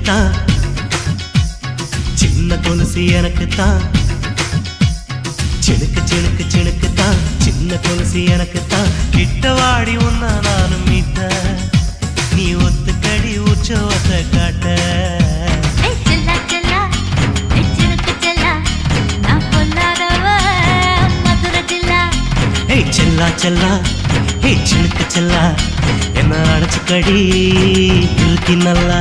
தான், சின்ன கொலுசு எனக்கு தான். சினுக்கு சினுக்கு சினுக்கு தான், சின்ன கொலுசு எனக்கு தான். கிட்ட வாடி உன்னா நானும் மீட்ட, நீ ஒத்துக்கடி உற்சவத்தை காட்ட. செல்லா செல்லா ஹே சினுக்கு செல்லா, என்ன அடைச்சுக்கடி இருக்கு நல்லா.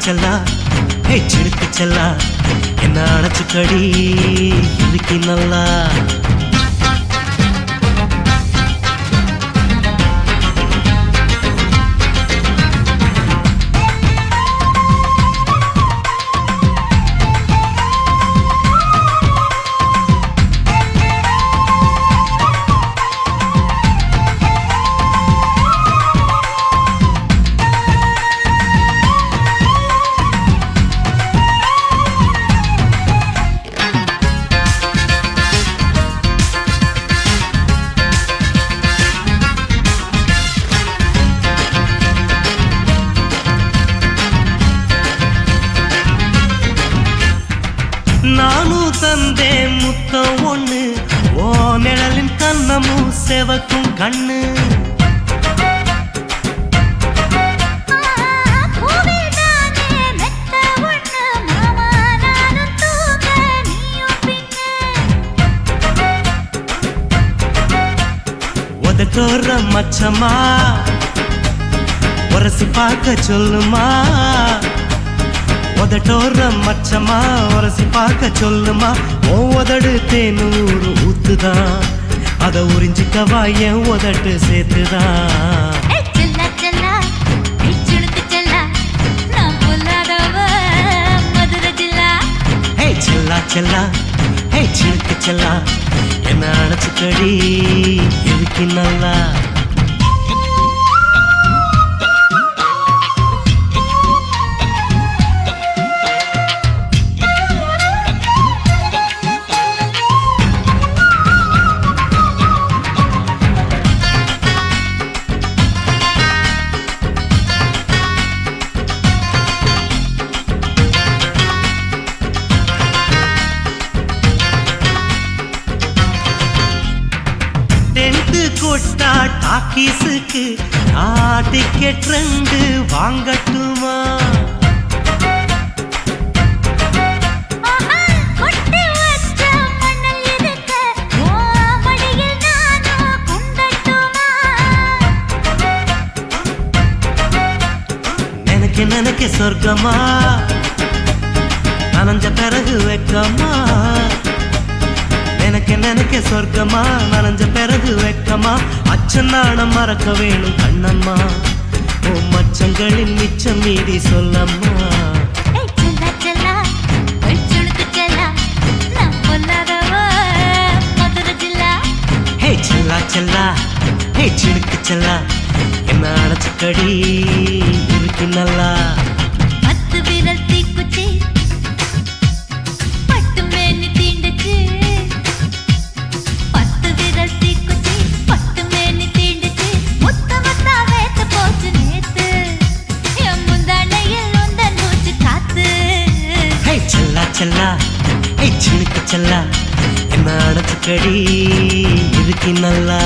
செல்லா ஹே சினுக்கு செல்லா, என்ன அடைச்சுக்கடி இருக்கு நல்லா. நானும் தந்தே முத்தம் ஒண்ணு, ஓ நிழலின் கண்ணமும் செவக்கும் கண்ணு. உதட்டோர மச்சமா உரசி பார்க்க சொல்லுமா, உதட்டோர மச்சமா உரசி பார்க்க சொல்லுமா. உதடு தேனூறு ஊத்துதான், அத உறிஞ்சிக்கவா என் உதட்டு சேர்த்துதான். செல்லா செல்லா ஹே சினுக்கு செல்லா, என்ன அடைச்சுக்கடி இருக்கு நல்லா. கொட்டா டாக்கீஸுக்கு டிக்கெட் 2 வாங்கட்டுமா? நினைக்க நினைக்க சொர்க்கமா, நனைஞ்ச பிறகு வெக்கமா. நினைக்க நினைக்க சொர்க்கமா, நனைஞ்ச பிறகு வெக்கமா. அச்சநாணம் மறக்க வேணும் கண்ணம்மா, ஓ மச்சங்களின் மிச்சம் மீறி சொல்லம்மா. செல்லா செல்லா ஹே சினுக்கு செல்லா, என்ன அடைச்சுக்கடி இருக்கு நல்லா. செல்லா ஹே சினுக்கு செல்லா, என்ன அடைச்சுக்கடி இருக்கு நல்லா.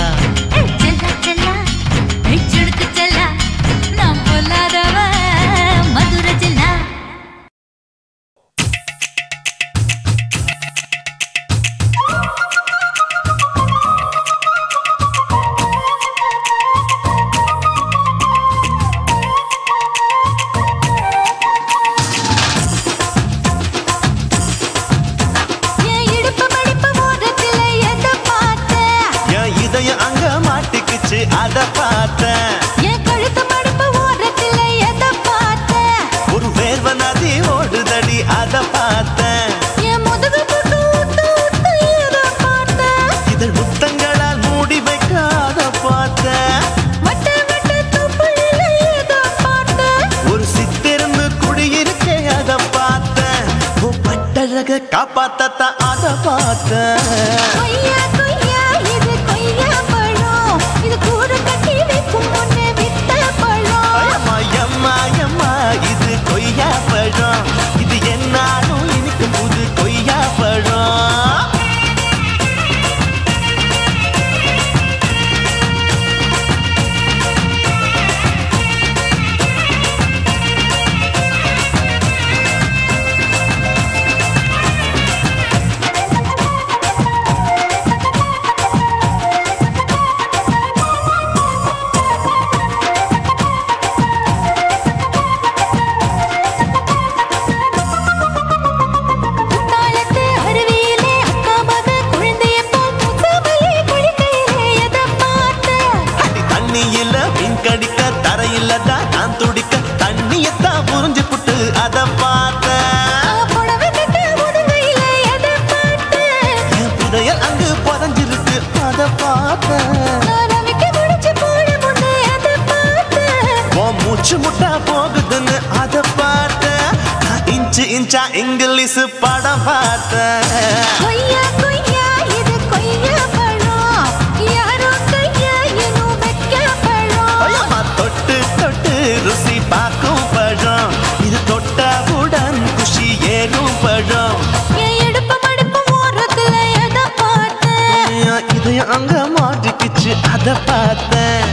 அத பார்த்தேன், என் கழுத்து மடிப்பு ஓரத்துல எதை பார்த்தேன், ஒரு வேர்வ நதி ஓடுதடி அத பார்த்தேன், என் முதுகு போட்டு ஊத்து ஊத்து எதை பார்த்தேன், இதழ் முத்தங்களால் மூடி வைக்க அத கட்டழக காப்பாத்தத்த அத பார்த்த கொய்யா கொய்யா இது கொய்யா பழம் இது கூட கட்டி வைக்கும் முன்னே வித்த பழம் எம்மா எம்மா இது கொய்யா பழம் இது என்னாலும் இனிக்கும் புது கொய்யா பழம் இன்ச்சா இங்கிலீஷ் படம் பார்த்தேன் கொய்யா கொய்யா இது கொய்யா பழம் யாரோ கையா இன்னும் வைக்க பழம் தொட்டு தொட்டு ருசி பார்க்கும் பழம் இது தொட்டவுடன் குஷி ஏறும் பழம் என் எடுப்பு மடுப்பு ஓரத்துல எதை பார்த்தேன் இதயம் அங்க மாட்டிக்கிச்சு அதை பார்த்தேன்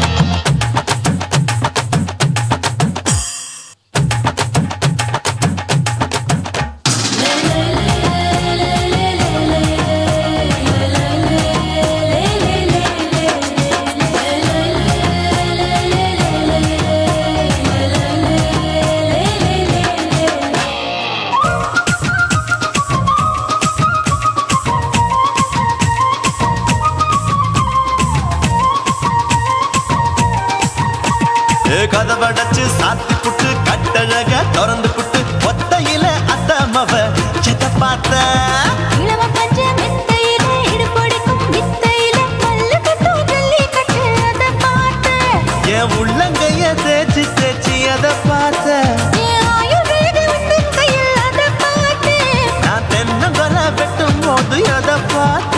கதவடைச்சு சாத்தி புட்டு கட்டழக திறந்து புட்டு ஒத்தையில அத்தமவ செத்த பார்த்த இளவ பஞ்ச மெத்தையில இடுப்பொடிக்கும் வித்தையில பல்லு கட்டும் ஜல்லி கட்டு அதை பார்த்தேன் என் உள்ளங்கைய தேய்ச்சி தேய்ச்சி அதை பார்த்த என் ஆயுர்வேத உந்தன் கையில் அதை பார்த்தேன் நான் தென்னங்கொலை வெட்டும் போது அதை பார்த்த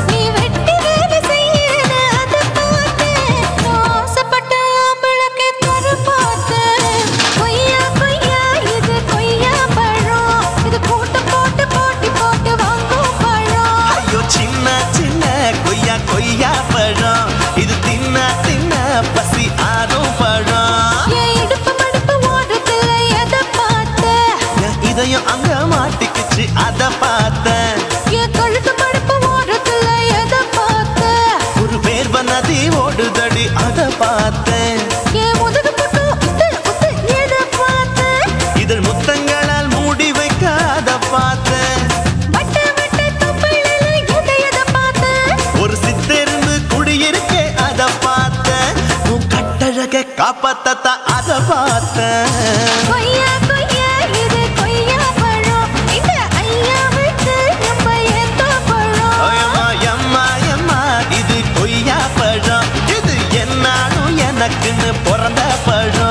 நீ வெட்டி வேலை செய்யறது அதை பார்த்தேன் ஆசைப்பட்ட ஆம்பளுக்கு தர பார்த்தேன் கொய்யா கொய்யா இது கொய்யா பழம் இது கூட்டு போட்டு போட்டி போட்டு வாங்கும் பழம் ஐயோ சின்ன சின்ன கொய்யா கொய்யா பழம் இது தின்ன தின்ன பசி ஆறும் பழம் என் இடுப்பு மடுப்பு ஓரத்துல எதை பார்த்தேன் என் இதயம் அங்க மாட்டிக்கிச்சு அதை பார்த்தேன் என் கழுத்து மடுப்பு ஓரத்துல எதை பார்த்தேன் ஒரு வேர்வ நதி ஓடுதடி அதை பார்த்தேன் என் முதுகு புட்டு உத்து உத்து எதை பார்த்தேன் இதழ் முத்தங்களால் மூடி வைக்க அதை பார்த்தேன் வட்ட வட்ட தொப்பையில எதை பார்த்தேன் ஒரு சித்தெருந்து குடியிருக்கே அதை பார்த்தேன் உன் கட்டழக காப்பாத்தத்த அதை பார்த்தேன் கொய்யா கொய்யா இது கொய்யா பழம் இந்த ஐயாவுக்கு நம்ம ஏத்த பழம் எம்மா எம்மா எம்மா இது கொய்யா பழம் இது என்னாலும் எனக்குன்னு பிறந்த பழம்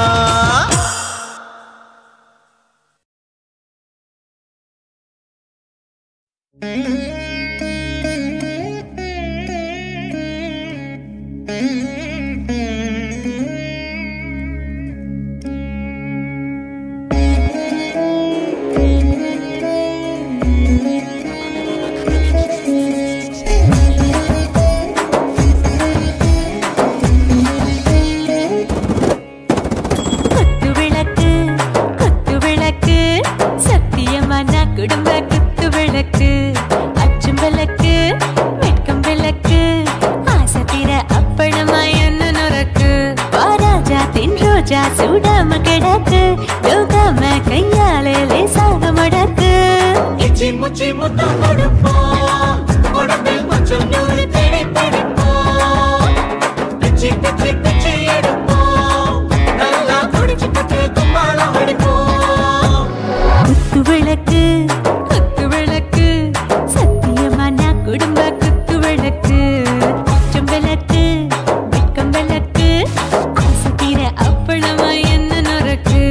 குத்து விளக்கு சத்தியமான குடும்ப குத்து விளக்கு அச்சும் விளக்கு வெட்கம் விளக்கு ஆசை தீர அப்பளமா என்ன நுறக்கு வாராஜா தின் ரோஜா சூடாம கிடக்கு யோகாம கையாலே லேசாக மடக்கு இச்சி முச்சி முத்தம் கொடுப்போம் உடம்பில் கொஞ்சம் நூறு தேடி பிடிப்போம் பிச்சி பிச்சி பிச்சி எடுப்போம் நல்லா குடிச்சு பட்டு கும்பாலம் அடிப்போம் குத்து விளக்கு சத்தியமான குடும்ப குத்து விளக்கு அச்சும் விளக்கு வெட்கம் விளக்கு ஆசை தீர அப்பளமா என்ன நுறக்கு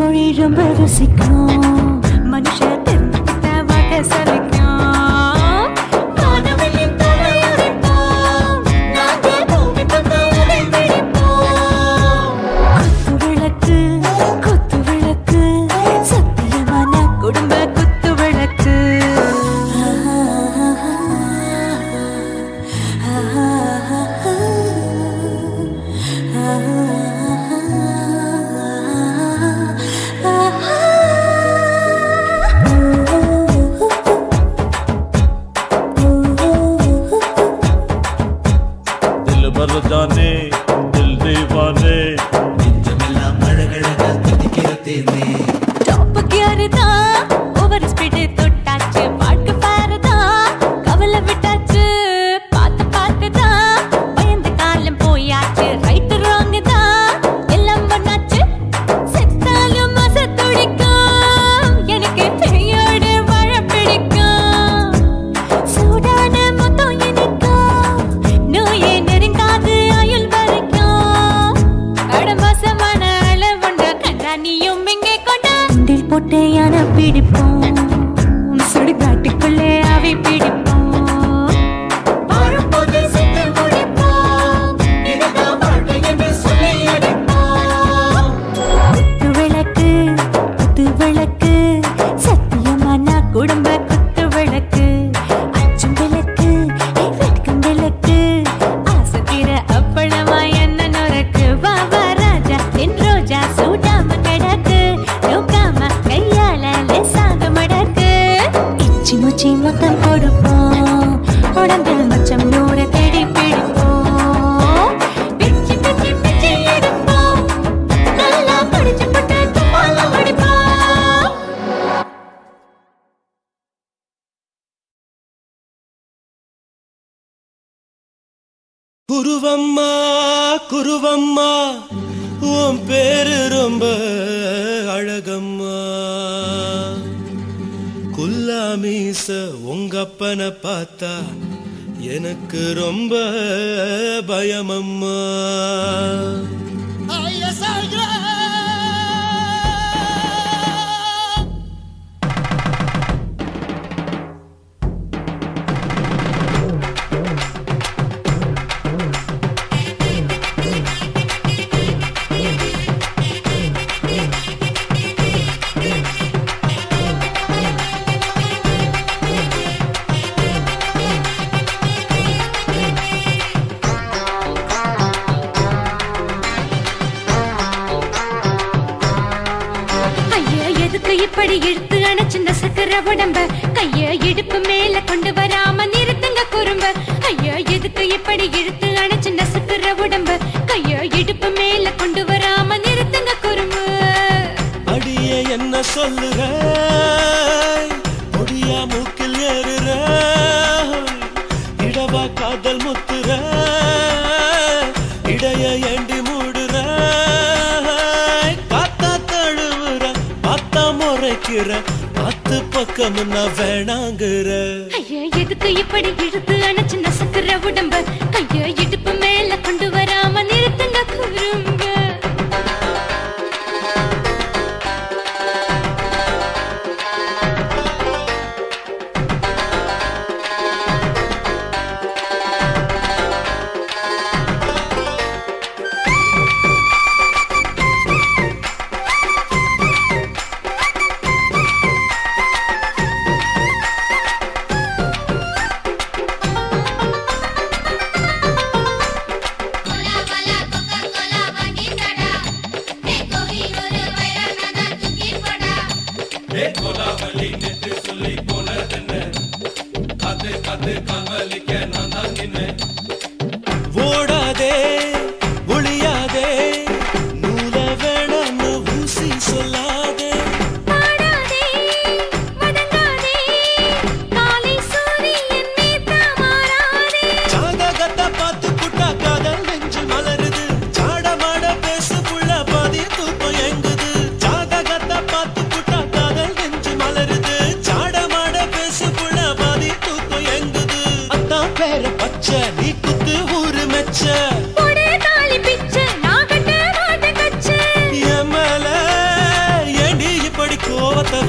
கோழி ரொம்ப ருசிக்கும் மனுஷ தெரிஞ்சுக்கிட்ட வாக்க சலிக்கும் வானவெளியின் தலையுரைப்போம் நாங்க பூமி தந்த உரை வெடிப்போம் குத்து விளக்கு சத்தியமான குடும்ப குத்து விளக்கு जाने दिल दीवाने நெஞ்சமெல்லாம் அழகழகா துடிக்கிறதேனே டாப் கியர் தான் ஓவர் ஸ்பீட் தொட்டாச்சு வாழ்க்கை பாரு தான் கவலை விட்டாச்சு பார்த்து தான் பயந்த காலம் போயாச்சு ரைட் ராங் தான் எல்லாம் பண்ணாச்சு செத்தாலும் மச துடிக்கும் எனக்கு பெயோட வாழ பிடிக்கும் சூடான மொத்தம் எனக்கும் நோயே நெருங்காது ஆயுள் வரைக்கும் அடமாசமான அளவுண்ட கண்டா நீயும் இங்கே கொண்டா உண்டில் போட்டு யானை பிடிப்போம் சுடுகாட்டுக்குள்ளே அவை பிடிப்போம் வாழும்போது செத்து முடிப்போம் இதுதான் வாழ்க்கை என்று சொல்லி அடிப்போம் குத்து விளக்கு சத்தியமான குடும்ப குத்து விளக்கு அச்சும் விளக்கு வெட்கம் விளக்கு ஆசை தீர அப்பளமா என்ன நொறுக்கு வா வா ராஜா என் ரோஜா சூடாம கிடக்கு நோக்காம கையால லேசாக மடக்கு இச்சி முச்சி மொத்தம் கொடுப்போம் உடம்பில் மச்சம் நூறு தேடி பிடிப்போம் பிச்சி பிச்சி பிச்சி எடுப்போம் நல்லா படிச்சு போட்டு துப்பால வடிப்போம் குருவம்மா குருவம்மா உன் பேரு ரொம்ப அழகம்மா குல்லாமீச உங்க அப்பனை பார்த்தா எனக்கு ரொம்ப பயமம்மா ஐயா எதுக்கு இப்படி இழுத்து அணைச்சிருந்த சக்கர உடம்ப கைய இடுப்பு மேல கொண்டு வராம நிறுத்துங்க குறும்ப ஐயா எதுக்கு இப்படி இழுத்து அணைச்சிருந்த சக்கர உடம்ப கைய இடுப்பு மேல கொண்டு வராம நிறுத்துங்க குறும்பு அடியே என்ன சொல்லுற முடியா மூக்கில் ஏறுற இடவா காதல் முத்துற இடைய ஏண்டி மூடுற காத்தா தழுவுற பார்த்தா முறைக்கிற பத்து பக்கம் நான் வேணாங்குற ஐயா எதுக்கு இப்படி இழுத்து அணைச்சிருந்த சக்கர உடம்ப கைய இடுப்பு மேல கொண்டு வராம நிறுத்துங்க குறும்ப ஓடாதே ஒளியாதே நூல வேணான்னு ஊசி சொல்லாதே பாடாதே வதங்காதே காலை சூரியன் மீது மாறாதே ஜாதகத்தை பார்த்து புட்டா காதல் நெஞ்சு மலருது சாடமாட பேசு புள்ள பாதி தூக்கம் எங்குது ஜாதகத்தை பார்த்து புட்டா காதல் நெஞ்சு மலருது சாடமாட பேசு புள்ள பாதி தூக்கம் எங்குது அத்தா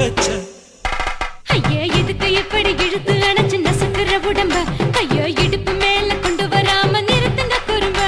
வச்ச ஐயா எதுக்கு எப்படி இழுத்து அணைச்சு நசுக்கிற உடம்ப ஐயோ இடுப்பு மேல கொண்டு வராம நிறுத்துங்க குறும்ப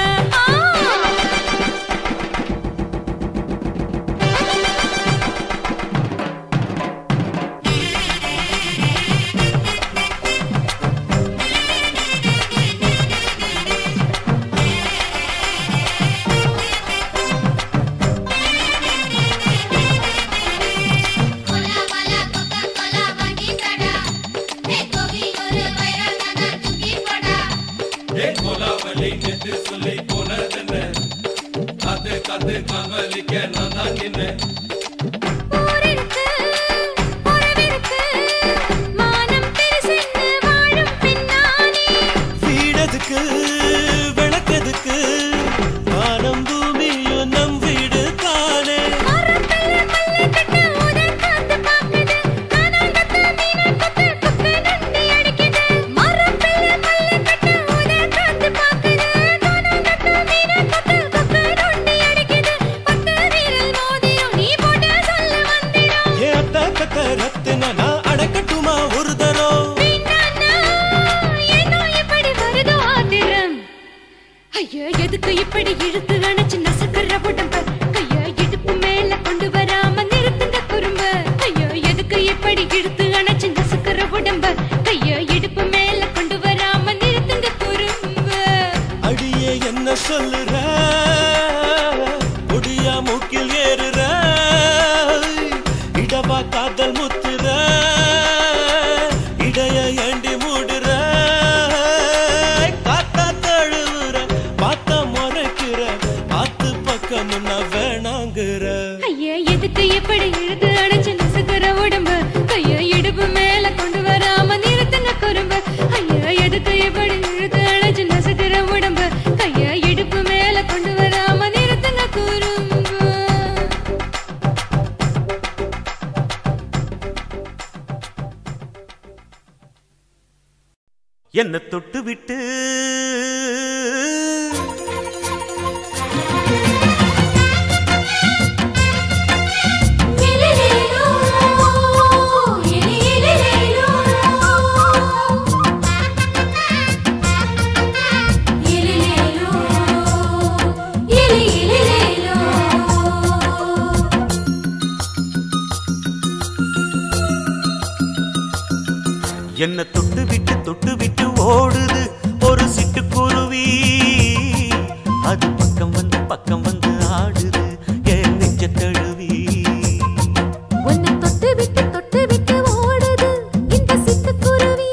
வீடதுக்கு விளக்கதுக்கு வானம் பூமியும் நம் வீடு தானே ரத்தினா நான் அடக்கட்டுமா ஒரு தரம் ஐயா எதுக்கு இப்படி இழுத்து அணைச்சு நசுக்கிற உடம்ப கையா இடுப்பு மேல கொண்டு வராம நிறுத்துங்க குறும்ப ஐயா எதுக்கு இப்படி இழுத்து அணைச்சு நசுக்கிற உடம்ப கையா இடுப்பு மேல கொண்டு வராம நிறுத்துங்க குறும்ப அடியே என்ன சொல்லுற முடியா மூக்கில் ஏறுற இடவா காதல் முத்துற இடைய ஏண்டி மூடுற காத்தா தழுவுற பார்த்த முறைக்கிற பார்த்து பக்கம் நான் வேணாங்குற ஐயா எதுக்கு எப்படி இழுத்து அணைச்சு நசுக்கிற உடம்ப கையா இடுப்பு மேல கொண்டு வராம நிறுத்துங்க குறும்ப ஐயா எதுக்கு எப்படி இழுத்து அணைச்சு நசுக்கிற உடம்ப கையா இடுப்பு மேல கொண்டு வராம நிறுத்துங்க குறும்ப என்ன தொட்டு விட்டு என்ன தொட்டு விட்டு ஓடுது ஒரு சிட்டுக்குருவி அது பக்கம் வந்து ஆடுது என் நெஞ்ச தழுவி உன்னை தொட்டு விட்டு ஓடுது இந்த சிட்டுக்குருவி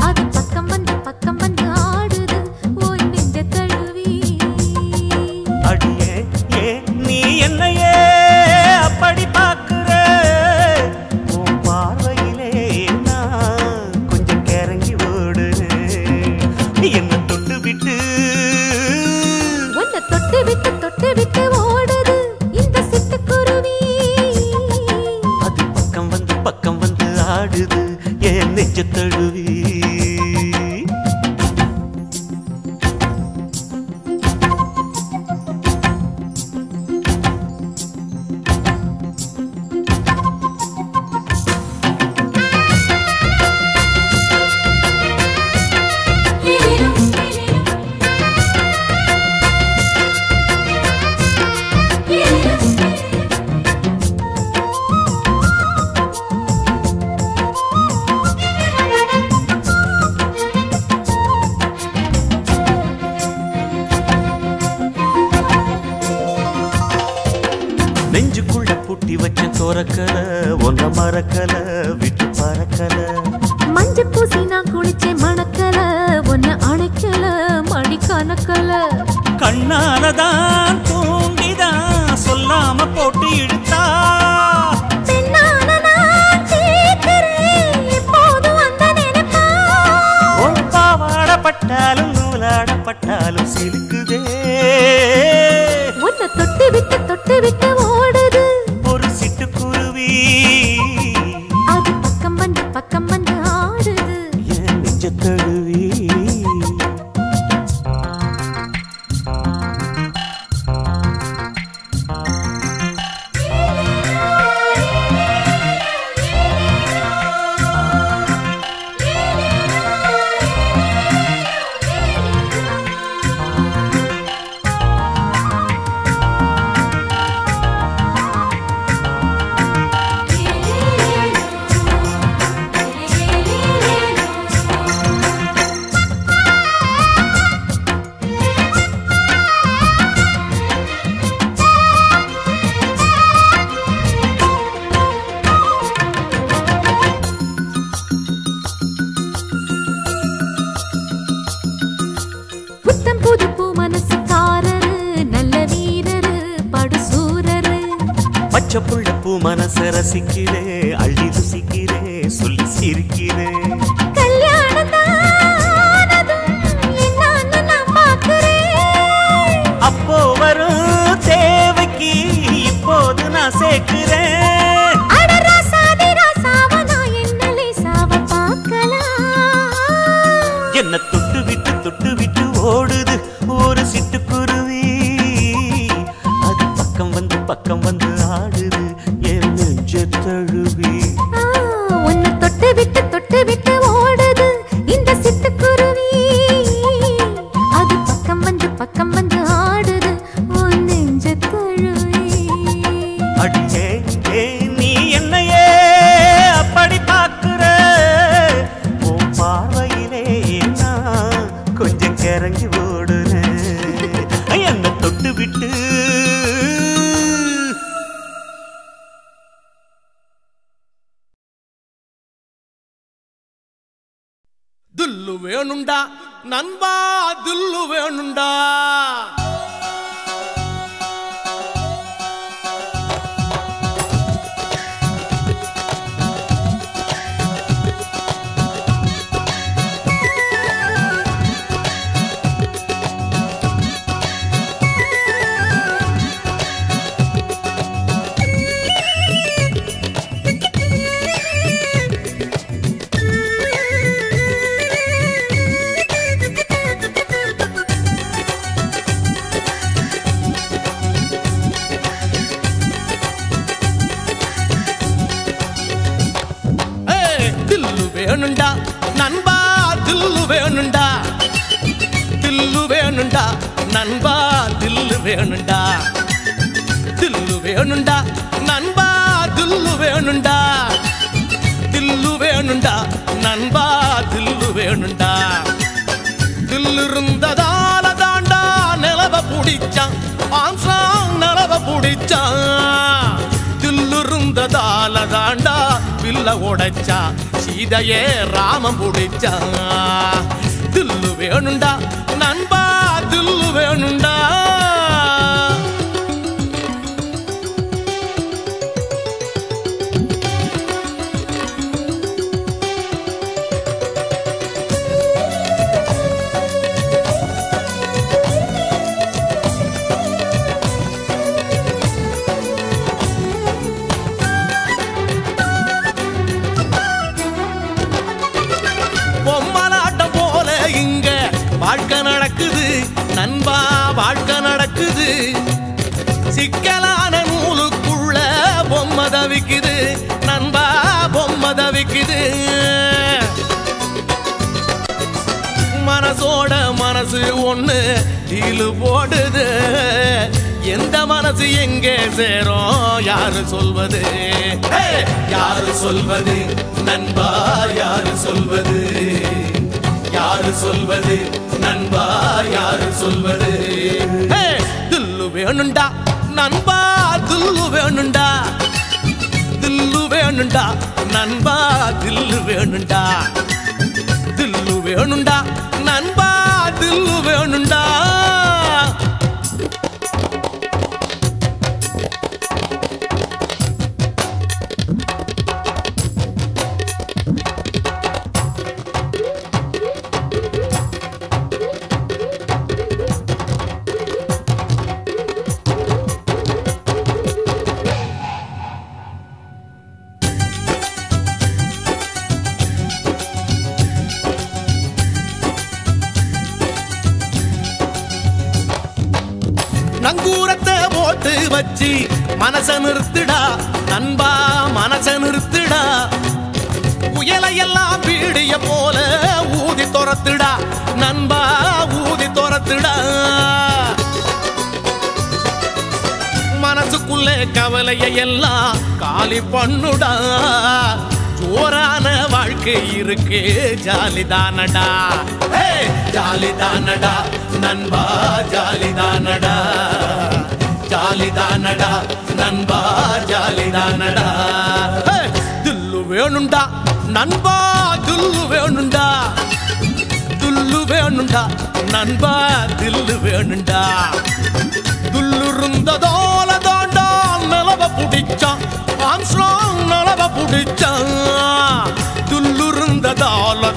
அது பக்கம் வந்து ஆடுது ஓய் நெஞ்ச தழுவி அடியே ஏ நீ என்னையே அப்படி பார்க்கிற உன் பார்வையிலே நான் கொஞ்சம் கிறங்கி ஓடுறேன் என்ன தொட்டு விட்டு உன்னை தொட்டு விட்டு ஓடுது இந்த சிட்டுக்குருவி அது பக்கம் வந்து ஆடுது என் நெஞ்ச தழுவி நெஞ்சுக்குள்ள புட்டி வச்ச தோரக்கல ஒன்ன மறக்கல விட்டு பறக்கல மஞ்ச பூசி நான் குளிச்சேன் மணக்கல ஒன்ன அணைக்கல மணி கணக்கல கண்ணாலதான் தூங்கிதான் சொல்லாம போட்டு இழுத்தா பெண்ணான நான் கேட்கிறேன் எப்போதும் அந்த நினைப்பா ஒரு பாவாடப்பட்டாலும் நூலாடப்பட்டாலும் சிலுக்குதே உன்னை தொட்டு விட்டு ஓடுது ஒரு சிட்டுக்குருவி அது பக்கம் வந்து ஆடுது என் நெஞ்ச தழுவி பச்சை புள்ள பூ மனச ரசிக்கிறே அள்ளி ருசிக்கிறே சொல்லி சிரிக்கிறே அப்போ வரும் தேவைக்கு இப்போது நான் சேர்க்கிறேன் என்ன தொட்டு விட்டு ஓடுது ஒரு சிட்டுக்குருவி அது பக்கம் வந்து ஆடுது என் நெஞ்ச தழுவி உன்னை தொட்டு விட்டு ஓடுது இந்த சிட்டுக்குருவி அது பக்கம் வந்து ஆடுது உன் நெஞ்ச தழுவி அடியே நீ என்னையே அப்படி பார்க்கிற உன் பார்வையிலே நான் கொஞ்சம் கிறங்கி ஓடுறேன் என்ன தொட்டு விட்டு துல்லு வேணுண்டா நண்பா துல்லு வேணுண்டா வேணுண்டா நண்பா தில்லு வேணுண்டா தில்லு வேணுண்டா நண்பா தில்லு வேணுண்டா தில்லு வேணுண்டா நண்பா தில்லு வேணுண்டா தில்லு வேணுண்டா நண்பா தில்லு வேணுண்டா தில்லு இருந்ததால தாண்டா நிலவ புடிச்சான் ஆம்சாங் நிலவ புடிச்சான் தில்லு இருந்ததால தாண்டா பில்ல உடைச்சா சீதையே ராமம் புடிச்சா தில்லு வேணுண்டா நண்பா தில்லு வேணுண்டா வாழ்க்கை நடக்குது நண்பா வாழ்க்கை நடக்குது சிக்கலான நூலுக்குள்ள பொம்மை தவிக்குது நண்பா பொம்மை தவிக்குது மனசோட மனசு ஒண்ணு டீலு போடுது எந்த மனசு எங்கே சேரும் யாரு சொல்வது யாரு சொல்வது நண்பா யாரு சொல்வது யாரு சொல்வது நண்பா யாரு சொல்வது தில்லு வேணுண்டா நண்பா தில்லு வேணுண்டா தில்லு வேணுண்டா நண்பா தில்லு வேணுண்டா தில்லு வேணுண்டா நண்பா தில்லு வேணுண்டா நங்கூரத்தை போட்டு வச்சி மனச நிறுத்துடா நண்பா மனச நிறுத்துடா புயலையெல்லாம் பீடிய போல ஊதி துரத்துடா நண்பா ஊதி துரத்துடா மனசுக்குள்ளே கவலையை எல்லாம் காலி பண்ணுடா ஜோரான வாழ்க்கை இருக்கு ஜாலிதானடா ஜாலிதானடா நண்பா ஜாலிதானடா ஜாலிதானடா நண்பா ஜாலிதானடா தில்லு வேணுண்டா நண்பா தில்லு வேணுண்டா தில்லு வேணுண்டா நண்பா தில்லு வேணுண்டா துல்லு இருந்ததோல தாண்டா நிலவ புடிச்ச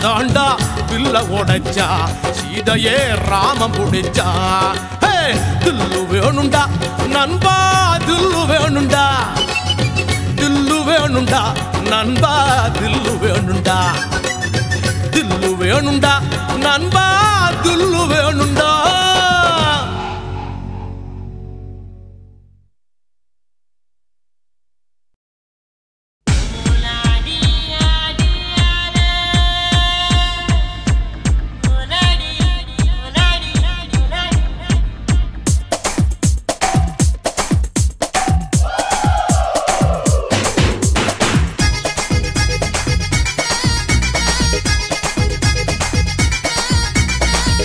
தாண்டா பில்ல உடைச்சா சீதையே ராமம் புடிச்சா தில்லு வேணுண்டா நண்பா தில்லு வேணுண்டா தில்லு வேணுண்டா நண்பா தில்லு வேணுண்டா தில்லு வேணுண்டா நண்பா தில்லு வேணுண்டா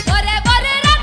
Bore bore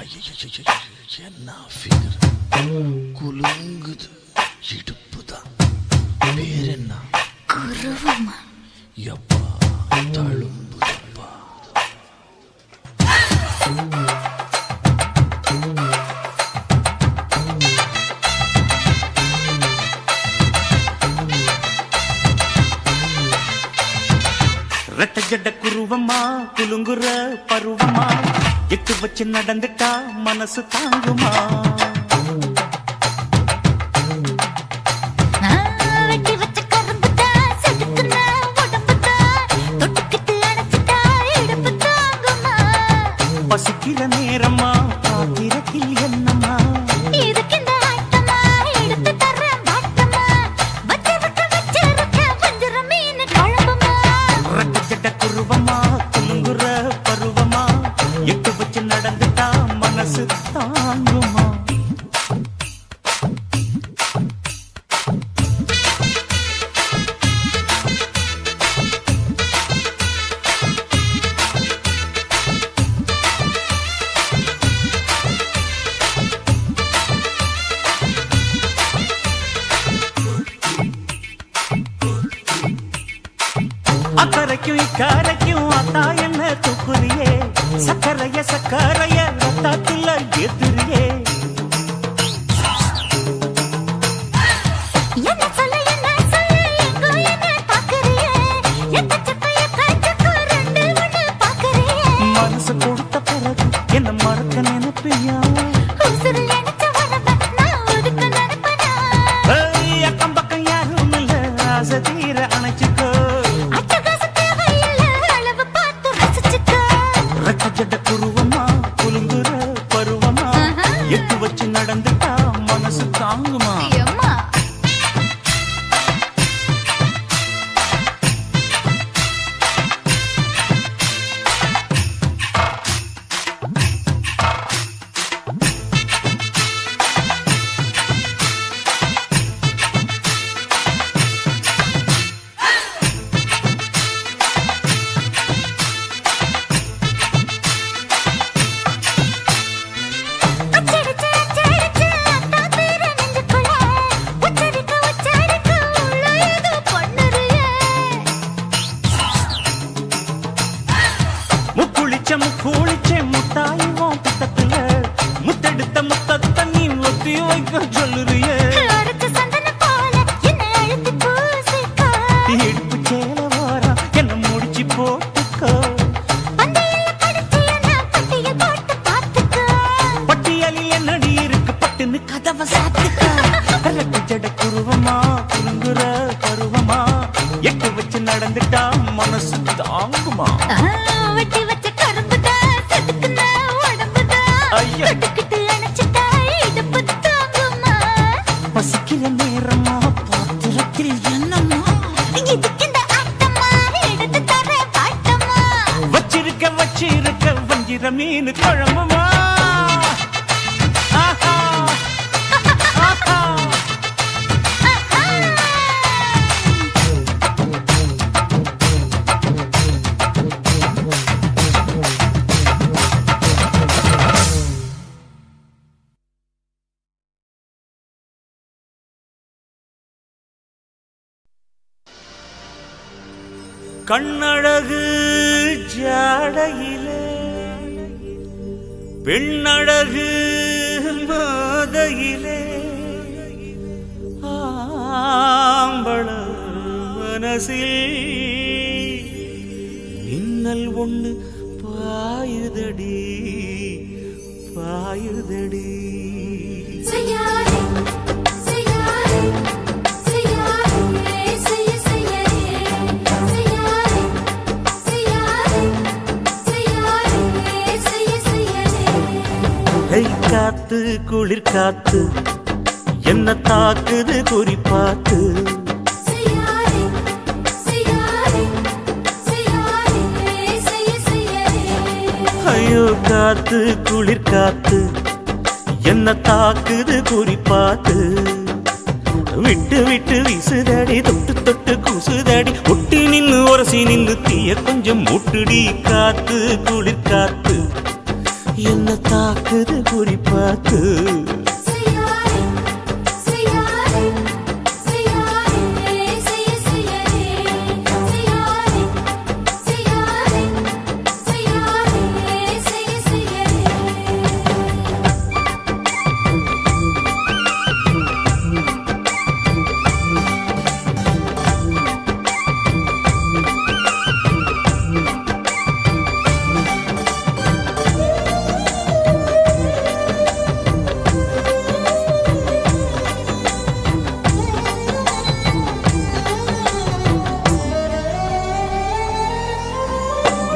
என்ன ஃபிகர் குலுங்குது இடுப்பு தான் பேர் என்ன குருவமா எப்பா தழும்புதப்பா ரெட்ட ஜட குருவமா குலுங்குற பருவமா எட்டு வச்சு நடந்துட்டா மனசு தாங்குமா வெட்டி வச்ச கரும்புதா செதுக்குன உடம்புதா தொட்டுக்கிட்டு அணைச்சிட்டா இடுப்பு தாங்குமா பசிக்கிற நேரமா பாத்திரத்தில் என்னமா இதுக்கு இந்த ஆட்டமா எடுத்து தர்றேன் பாட்டமா வச்சிருக்க வஞ்சிர மீன் குழம்புமா ரெட்ட ஜட குருவமா குலுங்குற பருவமா எட்டு வச்சு நடந்துட்டா மனசு தாங்குமா அக்கறைக்கும் இக்கரைக்கும் அத்தா என்ன தூக்குறியே சக்கரைய ரத்தாத்துல ஏத்துறியே என்ன சொல்ல எங்கோ என்ன பாக்குறியே எக்கச்சக்க ரெண்டு ஒண்ணு பாக்குறியே மனசு கொடுத்த பிறகு என்ன மறக்க நினைப்பியா உசுறு நினைச்ச உடம்ப நான் ஒதுக்க நினைப்பனா அக்கம் பக்கம் யாரும் இல்ல ஆசை தீர அணைச்சுக்கோ அட்டகாச தேவையில்லை அளவு பார்த்து ரசிச்சுக்கோ ரெட்ட ஜட குருவமா குலுங்குற பருவமா எட்டு வச்சு நடந்துட்டா மனசு தாங்குமா அம்மா அச்சடிச்சு அத்தா பேர நெஞ்சுக்குள்ள உச்சரிக்க உள்ள ஏதோ பண்ணுறியே முக்குளிச்ச முட்டாய் உன் பித்தத்துல முத்தெடுத்த முத்தத்தை நீ ஒத்தி வைக்க சொல்லுறியே அரைச்ச சந்தனம் போல என்னை அழுத்தி பூசிக்கோ இடுப்பு சேல வாரம் என்ன முடிச்சு போட்டுக்கோ பந்தையில படிச்சு என்ன பட்டியல் போட்டு பார்த்துக்கோ பட்டியலில் என்னடி இருக்கு பட்டுன்னு கதவை சாத்துக்கோ ரெட்ட ஜட குருவமா குலுங்குற பருவமா எட்டு வச்சு நடந்துட்டா மனசு தாங்குமா வெட்டி வச்ச கரும்புதா செதுக்குன உடம்புதா ஐயா. தொட்டுக்கிட்டு அணைச்சிட்டா இடுப்பு தாங்குமா பசிக்கிற நேரமா பாத்திரத்தில் என்னமா இதுக்கு இந்த ஆட்டமா எடுத்து தர பாட்டமா வச்சிருக்க வஞ்சிர மீன் குழம்புமா ஆஹா. ஆஹா. கண்ணழகு ஜாடையிலே பெண்ணழகு மாதையிலே ஆம்பள மனசில் மின்னல் ஒண்ணு பாயுதடி பாயுதடி செய்யாதே செய்யாதே செய்யாதே செய்ய செய்யாதே செய்யாதே செய்யாதே செய்ய செய்யாதே கை காத்து குளிர் காத்து என்ன தாக்குது குறிப்பாத்து செய்யாதே செய்யாதே செய்யாதே செய்ய செய்யாதே ஐயோ காத்து குளிர் காத்து என்ன தாக்குது குறிப்பாத்து விட்டு விட்டு வீசுதடி தொட்டு தொட்டு கூசுதடி ஒட்டி நின்னு உரசி நின்னு தீய கொஞ்சம் முட்டுடி காத்து குளிர் காத்து என்ன தாக்குது குறிப்பாத்து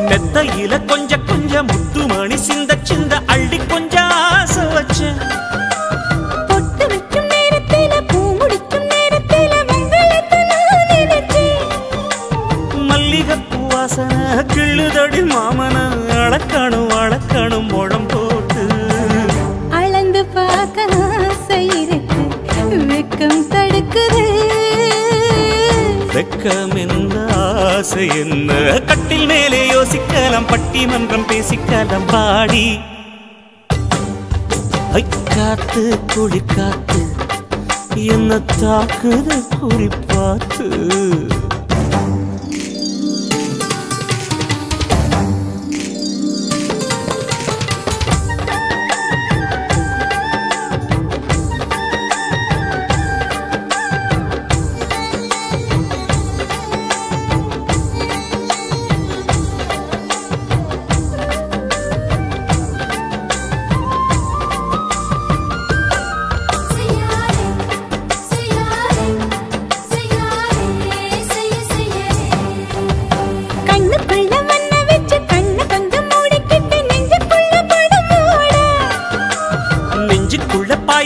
மெத்தையில கொஞ்சம் கொஞ்சம் முத்துமணி சிந்த சிந்த அள்ளி கொஞ்சம் ஆசை வச்ச பொட்டு வைக்கும் நேரத்தில பூ முடிக்கும் நேரத்தில மங்களத்தை நான் நினைச்சேன். மல்லிகைப்பூ வாசனை கிள்ளுதடி மாமன அளக்கணும் அளக்கணும் முழம் போட்டு அளந்து பார்க்க ஆசை இருக்கு, வெக்கம் தடுக்குது. வெக்கம் என்ன ஆசை என்ன கட்டில் மேலே யோசிக்கலாம் பட்டிமன்றம் பேசிக்கலாம் பாடி காத்து குளிர் காத்து என்ன தாக்குது குறிப்பாத்து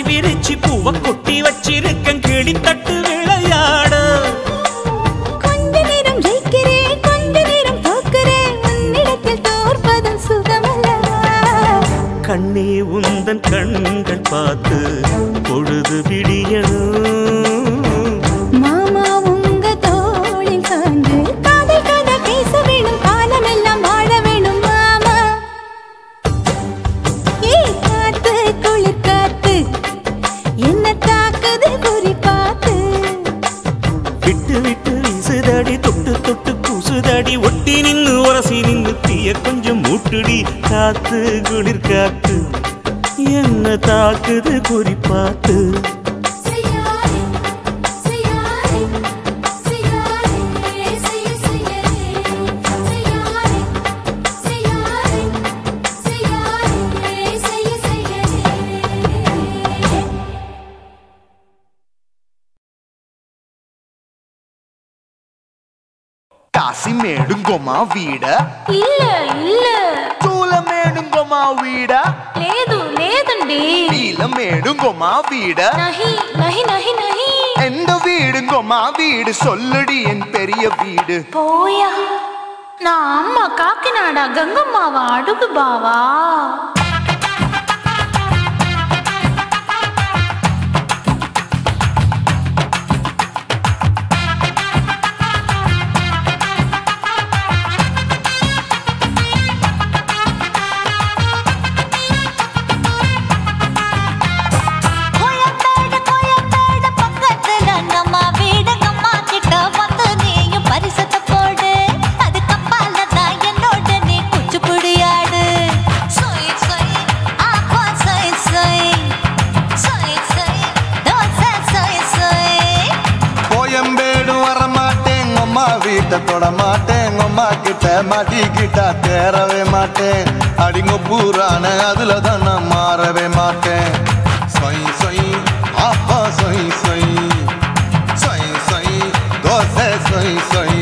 விரிச்சி பூவ கொட்டி வச்சிருக்கேன் கிளி தட்டு விளையாட கொஞ்ச நேரம் ஜெயிக்கிறேன், கொஞ்ச நேரம் தோக்கிறேன், உன்னிடத்தில் தோற்பதும் சுகமல்லவா? கண்ணே உந்தன் கண்கள் பார்த்து பொழுது விடியணும் மாமா உங்க தோளில் சார்ந்து காதல் கதை பேச வேணும், காலமெல்லாம் வாழ வேணும் மாமா. ஏய் காத்து குளிர் காத்து என்ன தாக்குது குறிப்பாத்து விட்டு விட்டு வீசுதடி தொட்டு தொட்டு கூசுதடி ஒட்டி நின்னு உரசி நின்னு தீய கொஞ்சம் மூட்டுடி காத்து குளிர் காத்து என்ன தாக்குது குறிப்பாத்து కాశీమేడుంగోమా వీడ இல்ல இல்ல చూలమేడుంగోమా వీడ లేదు లేదండి నీలమేడుంగోమా వీడ நஹி நஹி நஹி நஹி எந்த வீடுங்கோமா வீடு சொல்லுடி என் பெரிய வீடு போயா நான் அம்மா காக்கிநாடா கங்கம்மாவா அடுகு பாவா தொட மாட்டேன் அம்மா கிட்ட மாட்டிக்கிட்டா தேரவே மாட்டேன் அடிங்க பூரான அதுல தான் நான் மாறவே மாட்டேன் சொய் சொய் அப்பா சொய் சொய் சொய் சொய் தோசை சொய் சொய்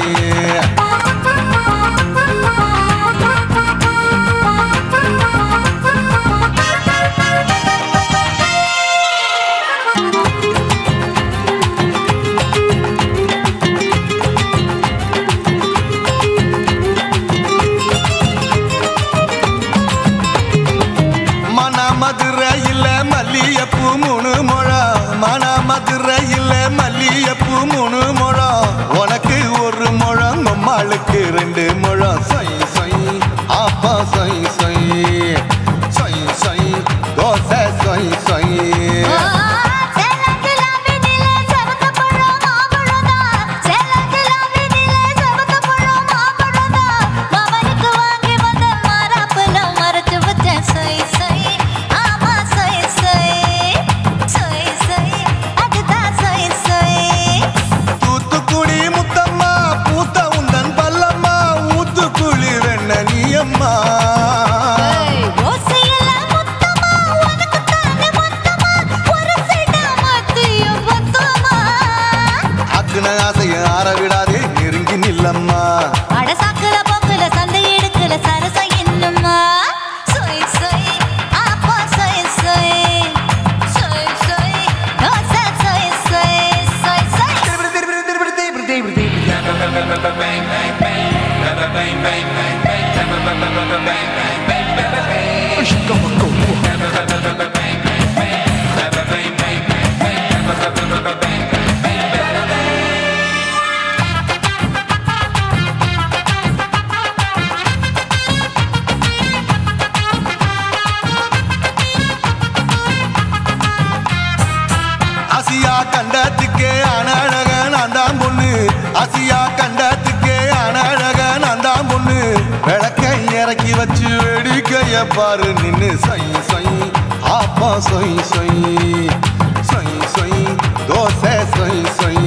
மதுரை பாரு நின்னு சொய் சொய் ஆப்பா சொய் சொய் சொய் சொய் தோசை சொய் சொய்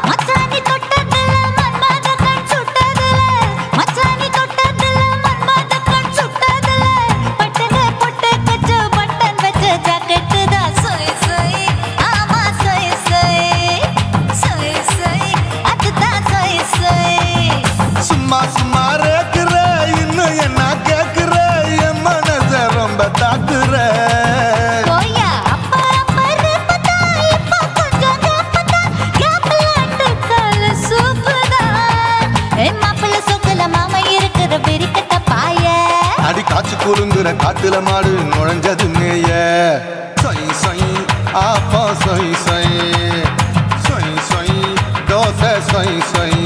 மச்சானி தொட்டதுல மன்மத கண் சுட்டதுல மச்சானி தொட்டதுல மன்மத கண் சுட்டதுல பட்டன பொட்ட கச்ச பட்டன் வச்ச ஜாக்கெட் தான் சொய் சொய் ஆமா சொய் சொய் சொய் சொய் அதுதான் சொய் சொய் சும்மா சும்மா ரேக்குற இன்னும் என்ன கேக்குற என் மனச ரொம்ப தாக்குற கோயா அப்பா அப்பா ரப்பதா இப்ப கொஞ்சம் ரப்பதா கேப்லாட்டு கால சூப்பரா ஏ மாப்பிள்ள சொக்கல மாமா இருக்கிற பெரிக்கட்ட பாய அடி காச்சு குறுங்குற காட்டுல மாடு நுழைஞ்சது மேய சொய் சொய் ஆப்பா சொய் சொய் சொய் சொய் தோசை சொய் சொய்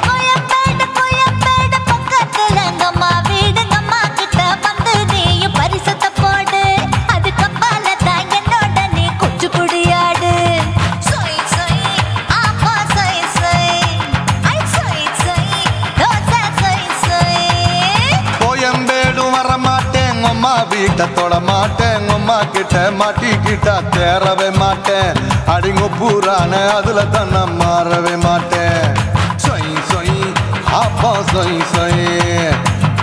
கோயம்பேடு பக்கத்துல எங்கம்மா வீடுங்கம்மா கிட்ட வந்து நீயும் பரிசத்தை போடு அதுக்கப்பால தான் என்னோட நீ குச்சி புடியாடு சொய் சொய் ஆப்பா சொய் சொய் ஐ சொய் சொய் தோசை சொய் சொய் கோயம்பேடும் வர மாட்டேன் அம்மா வீட்டை தொட மாட்டேன் அம்மா கிட்ட மாட்டிக்கிட்டா தேரவே மாட்டேன் அடிங்க பூரான அதுல தான் நான் மாறவே மாட்டேன் சொய் சொய் ஆப்பா சொய் சொய்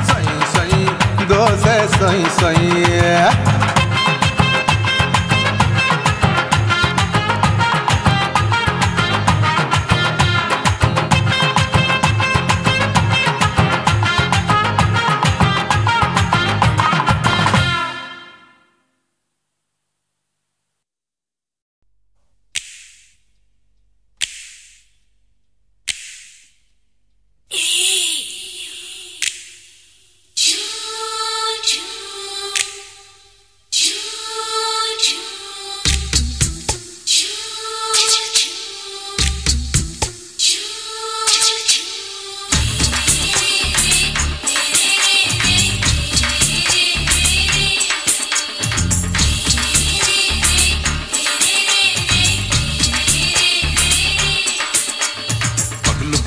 சொய் சொய் தோசை சொய் சொய்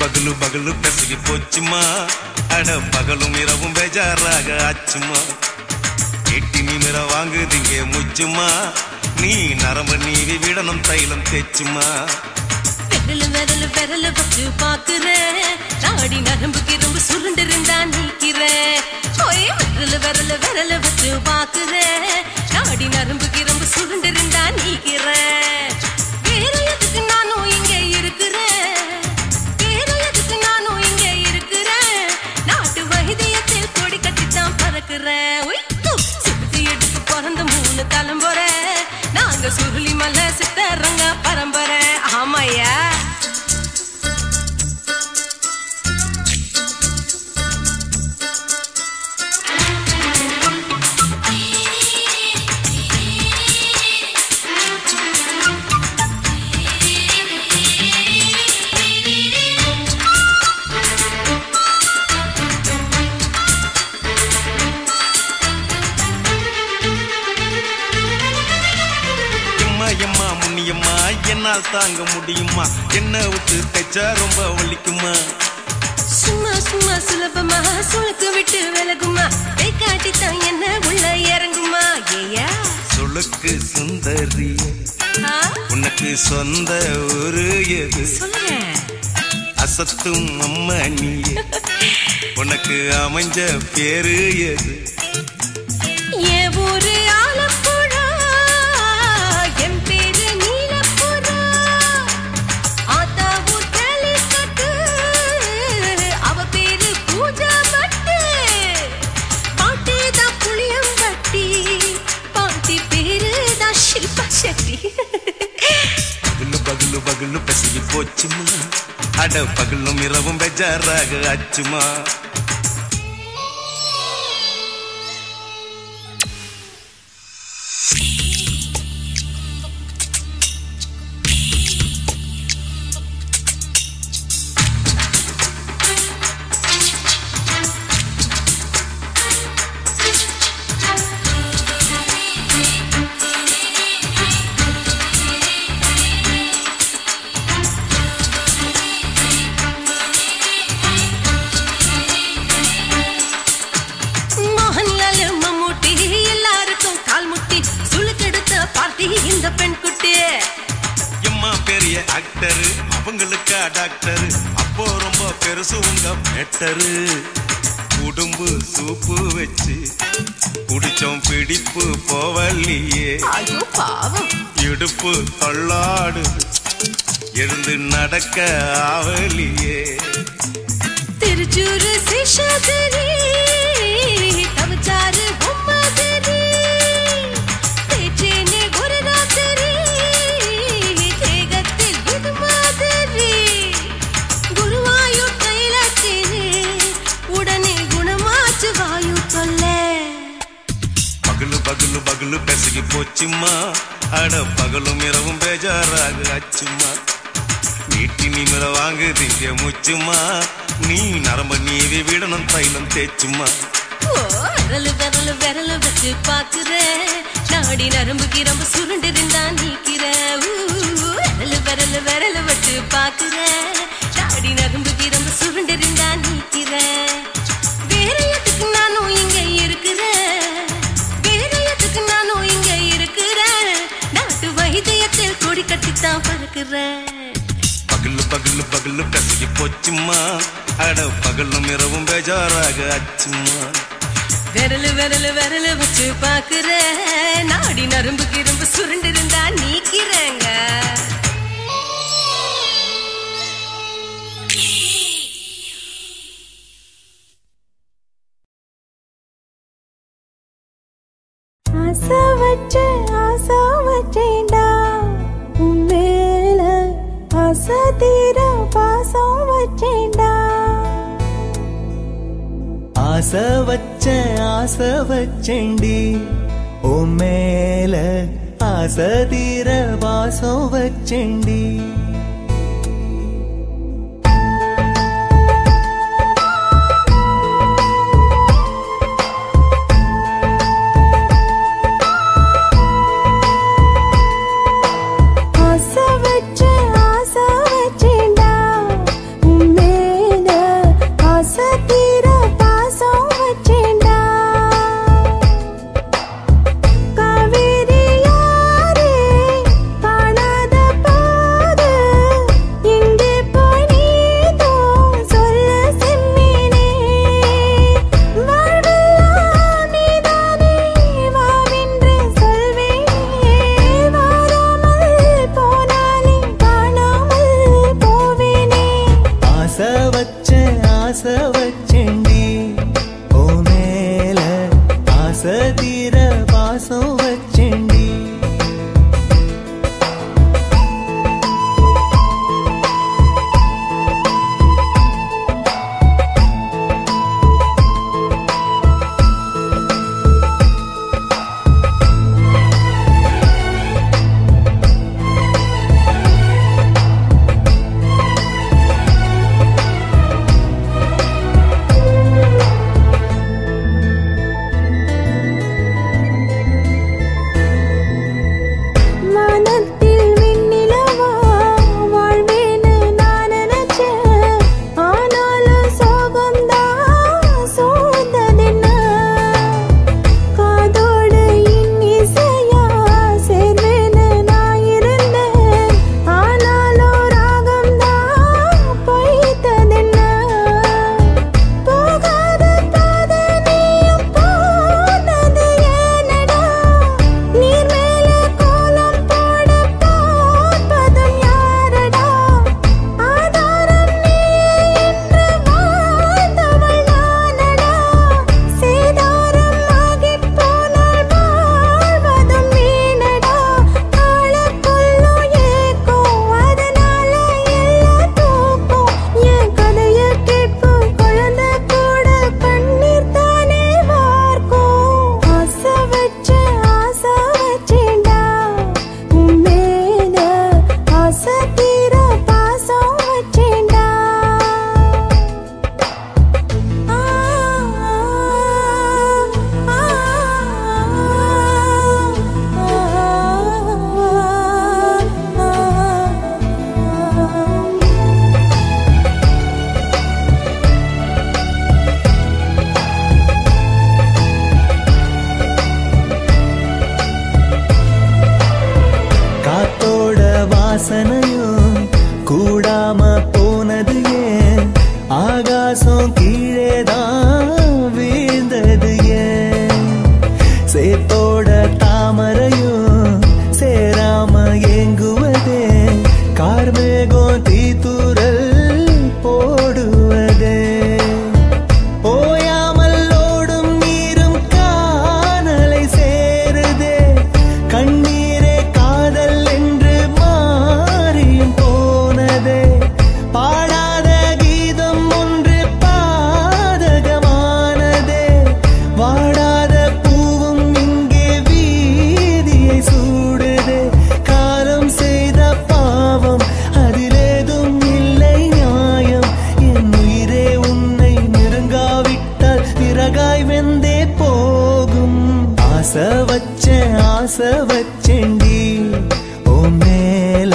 பகலு பகலு பெசகி போச்சுமா அட பகலும் இரவும் பேஜாராக ஆச்சுமா எட்டி நிமிர வாங்குதீங்க முச்சுமா நீ நரம்பு நீவி விடணும் தைலம் தேச்சுமா விரல வச்சு பாக்குறேன் நாடி நரம்பு கிரம்பு சுருண்டு இருந்தா நீக்கிறேன் விரல வச்சு பாக்குறேன் நாடி நரம்பு கிரம்பு சுருண்டு இருந்தா நீக்கிறேன் வேற எதுக்கு நானும் இங்க இருக்கிறேன் நாட்டு வைத்தியத்தில் கொடி கட்டித்தான் பறக்கிறேன் சுத்தி எடுத்து பிறந்த 3 தலைமுறை நாங்க சுருளி மலை சித்தரங்க பரம்பரை ஆமையா என்னால் தாங்க முடியுமா என்ன விட்டு தைச்சா ரொம்ப வலிக்குமா சும்மா சும்மா சுலபமா சுளுக்கு விட்டு விலகுமா கை காட்டித்தான் என்ன உள்ள இறங்குமா ஏயா சுளுக்கு சுந்தரி உனக்கு சொந்த ஒரு எது சொல்றேன் அசத்தும் அம்மா நீ உனக்கு அமைஞ்ச பேரு எது என் ஊரு ஆலப்புழா என் பேரு நீலப்புறா ஆத்தா ஊர் கேலிக்கட்டு அவ பேரு பூஜா பட்டு பாட்டி தான் புளியம்பட்டி பாட்டி பேரு தான் ஷில்பா செட்டி பகலு பகலு பகலு பசிக்கு போச்சுமா அட பகலும் இரவும் பெஜாராக ஆச்சுமா ஒருத்தி இந்த பெண் குட்டி. எம்மா பெரிய ஆக்டர், அவங்களுக்கா டாக்டர், அப்போ ரொம்ப பெருசு உங்க பெட்டரு. உடும்பு சூப்பு வச்சு குடிச்சோம் பிடிப்பு போவல்லையே. ஐயோ பாவம். இடுப்பு தள்ளாடு எழுந்து நடக்க ஆவலியே. திருச்சூரு சிஷாதிரி தவச்சாரு பொம்மதிரி தேச்சேனே ஒரு ராத்திரி தேகத்தில் இது மாதிரி குருவாயு கைலாச்சினே உடனே குணமாச்சு வாயு சொல்ல. பகலு பகலு பகலு பெசகி போச்சுமா, அட பகலும் இரவும் பேஜாராக ஆச்சுமா. நீட்டி நிமிர வாங்கு திங்க முச்சுமா, நீ நரம்ப நீவி விடணும் தைலம் தேச்சுமா. விரலு விரலு விரலு வச்சு பாக்குற நாடி நரம்பு கிரம்பு சுருண்டு இருந்தா நீக்கிற. விரலு விரலு விரலு வச்சு பாக்குற நாடி நரம்பு கிரம்பு சுருண்டு இருந்தா நீக்கிற. வேற எதுக்கு நானும் இங்க இருக்கிற, வேற எதுக்கு நானும் இங்க இருக்கிற. நாட்டு வைத்தியத்தில் கொடி கட்டித்தான் பறக்குற. பகலு பகலு பகலு பெசகி போச்சுமா, அட பகலும் இரவும் பேஜாராக ஆச்சுமா. விரலு விரலு விரலு வச்சு பாக்குற நாடி நரம்பு கிரம்பு சுருண்டு இருந்தா நீக்கிறேங்க. ஆசை வச்சேன்டா உன் மேல, ஆசை தீர பாசம் வச்சேன்டா. ஆசை வச்சேண்டி உன் மேல, ஆசை தீர பாசம் வச்சேண்டி. வாசனையும் கூடாம போனது ஏன் ஆகாசம் கீழேதான் வீழ்ந்தது ஏன் சேத்தோட தாமரையும் சேராம ஏங்குவதே கார்மேகம் தீத்துரல் போடுவதே ஓயாமல் ஓடும் நீரும் காணலை சேருதே கண்ணீரே காதல் என்று மாறியும் போனதே பாடாத கீதம் ஒன்று பாதகமானதே வாடாத பூவும் இங்கே வீதியை சூடுதே காலம் செய்த பாவம் அதிலேதும் இல்லை நியாயம் என் உயிரே உன்னை நெருங்காவிட்டால் பிறகாய் வெந்தே போகும் ஆசை வச்சேன்டி ஓ மேல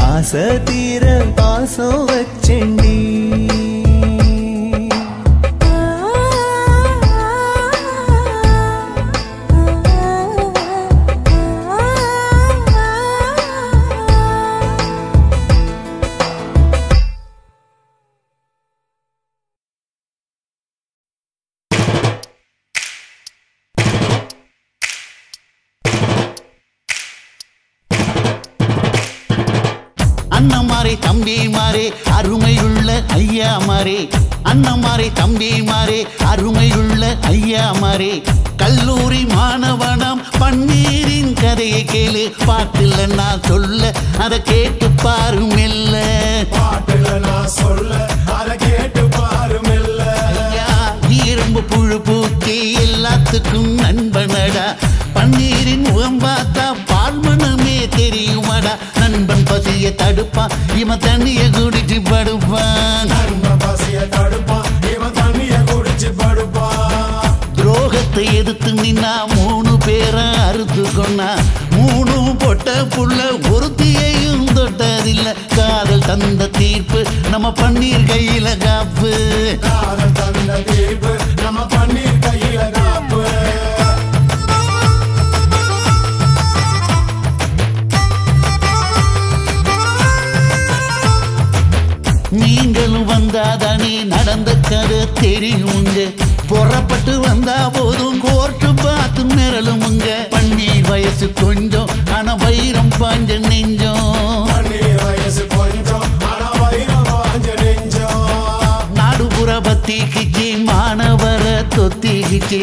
ஆசை தீர பாசம் வச்சேன்டி அண்ணமாரே தம்பி மாறே அருமையுள்ள ஐயா மாறே அண்ணமாரே தம்பி மாறே அருமையுள்ள ஐயா மாறே கல்லூரி மாணவனாம் பன்னீரின் கதையை கேளு பாட்டுல நான் சொல்ல அதை கேட்டு பாரு மெல்ல பாட்டுல நான் சொல்ல அதை கேட்டு பாரு மெல்ல ஐயா இரும்பு புழு பூச்சி எல்லாத்துக்கும் நண்பனடா பன்னீரின் முகம் பார்த்தா பால்மனமே தெரியுமாடா நண்பன் பசிய தடுப்பான் இவன் தண்ணிய குடிச்சு படுப்பான் பசிய தடுப்பான் இவன் தண்ணிய குடிச்சு படுப்பான் துரோகத்தை எதிர்த்து நின்னா 3 பேரை அறுத்து கொண்டா 3 பொட்ட புள்ள ஒருத்தியையும் தொட்டதில்ல காதல் தந்த தீர்ப்பு நம்ம பன்னீர் கையில காப்பு காதல் தந்த தீர்ப்பு நம்ம பன்னீர் கையில காப்பு நீங்களும் வந்தாதானே நடந்த கதை தெரியுங்க புறப்பட்டு வந்தா போதும் கோர்ட்டு பார்த்து மிரளுமுங்க பன்னீர் வயசு கொஞ்சம் ஆனா வைரம் பாஞ்ச நெஞ்சம் பன்னீர் வயசு கொஞ்சம் ஆனா வைரம் பாஞ்ச நெஞ்சம் நாடுபுற பத்திக்கிச்சு மாணவர தொத்திக்கிச்சு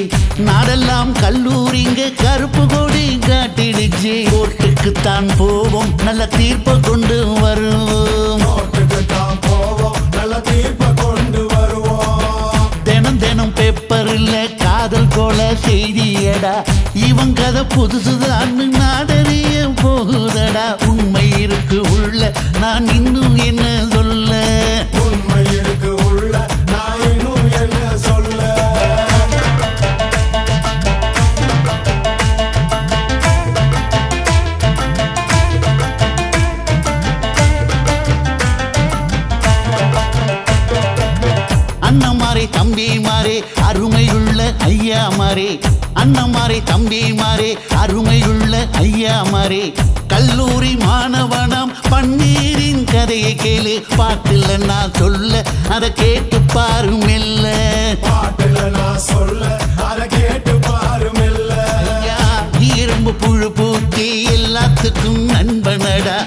நாடெல்லாம் கல்லூரிங்க கருப்பு கொடி காட்டிடுச்சு கோர்ட்டுக்கு தான் போவோம் நல்ல தீர்ப்பை கொண்டு வருவோம் கோர்ட்டுக்கு தான் போவோம் நல்ல தீர்ப்பை கொண்டு வருவோம் தினம் தினம் பேப்பர்ல காதல் கொலை செய்தியடா இவன் கதை புதுசுதான் நாடறிய போகுதடா உண்மை இருக்கு உள்ள நான் இன்னும் என்ன சொல்ல உண்மை இருக்கு உள்ள நான் இன்னும் என்ன சொல்ல அண்ணமாரே தம்பி மாறே அருமையுள்ள ஐயா மாறே அண்ணமாரே தம்பி மாறே அருமையுள்ள ஐயா மாறே கல்லூரி மாணவனாம் பன்னீரின் கதையை கேளு பாட்டுல நான் சொல்ல அதை கேட்டு பாரு மெல்ல பாட்டுல நான் சொல்ல அதை கேட்டு பாரு மெல்ல ஐயா இரும்பு புழு பூச்சி எல்லாத்துக்கும் நண்பனடா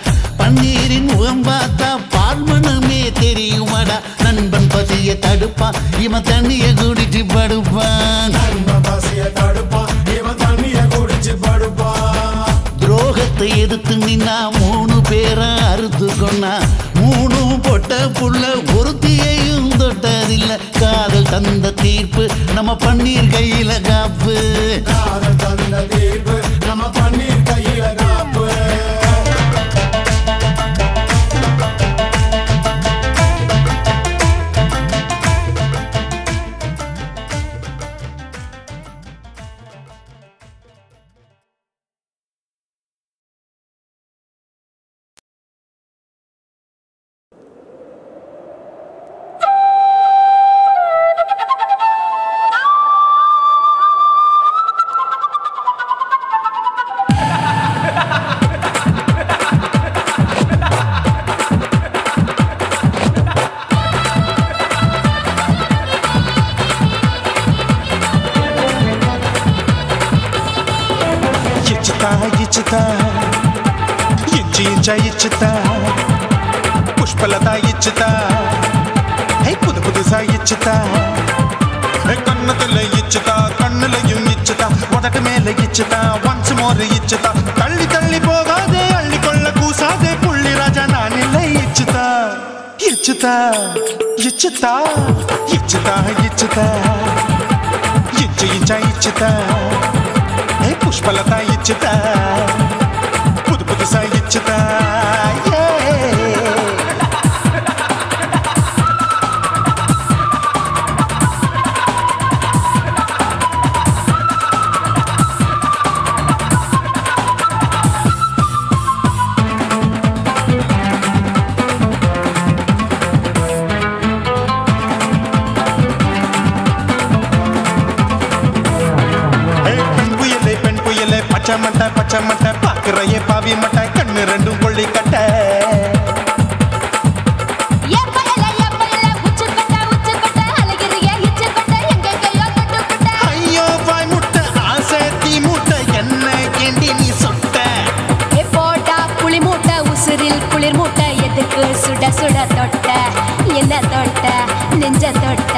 பன்னீரின் முகம் பார்த்தா பால்மனமே தெரியுமாடா நண்பன் பசிய தடுப்பான் இவன் தண்ணிய குடிச்சு படுப்பான் நண்பன் பசிய தடுப்பான் இவன் தண்ணிய குடிச்சு படுப்பான் துரோகத்தை எதிர்த்து நின்னா 3 பேரை அறுத்து கொண்டா 3 பொட்ட புள்ள ஒருத்தியையும் தொட்டதில்ல காதல் தந்த தீர்ப்பு நம்ம பன்னீர் கையில காப்பு காதல் தந்த தீர்ப்பு நம்ம பன்னீர் கையில காப்பு இச்சுதா இச்சுதா இஞ்சி இஞ்சா இச்சுதா புஷ்பலதா இச்சுதா புது புதுசா இச்சுதா கண்ணத்துல இச்சுதா கண்ணுலையும் இச்சுதா உதட்டு மேல இச்சுதா ஒன்ஸ் மோர் இச்சுதா தள்ளி தள்ளி போகாதே அள்ளி கொள்ள கூசாதே புள்ளி ராஜா நான் இல்லை இச்சுதா இச்சுதா இச்சுதா இச்சுதா இச்சுதா இச்சு இஞ்சா இச்சுதா புஷ்பலதா இச்சுதா புது புதுசா இச்சுதா பச்சை மட்டை பாக்குறையே பாவி மட்டை கண்ணு ரெண்டும் கொள்ளி கட்ட ஐயோ வாய் முட்டை ஆசை தீ முட்டை என்ன கேண்டி நீ சொட்ட போட்டா புளி மூட்டை உசுரில் குளிர் மூட்டை எதுக்கு சுட சுட தொட்ட என்ன தொட்ட நெஞ்ச தொட்ட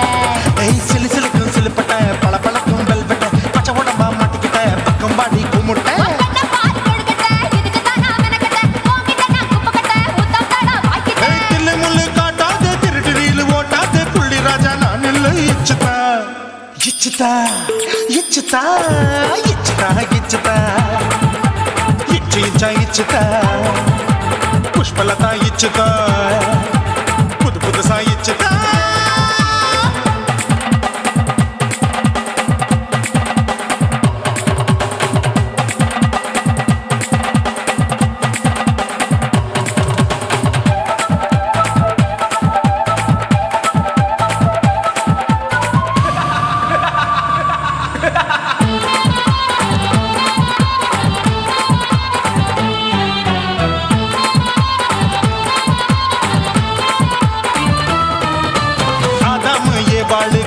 சிலு சிலுக்கும் சிலுப்பட்ட பல பழக்கும் வெல்வெட்ட பச்சை உடம்பா மாட்டிக்கிட்ட பக்கம் பாடி குமுட்ட இச்சுதா இச்சுதா இச்சுதா இச்சுதா இச்சு இச்சா இச்சுதா புஷ்பலதா இச்சுதா புது புதுசா இச்சுதா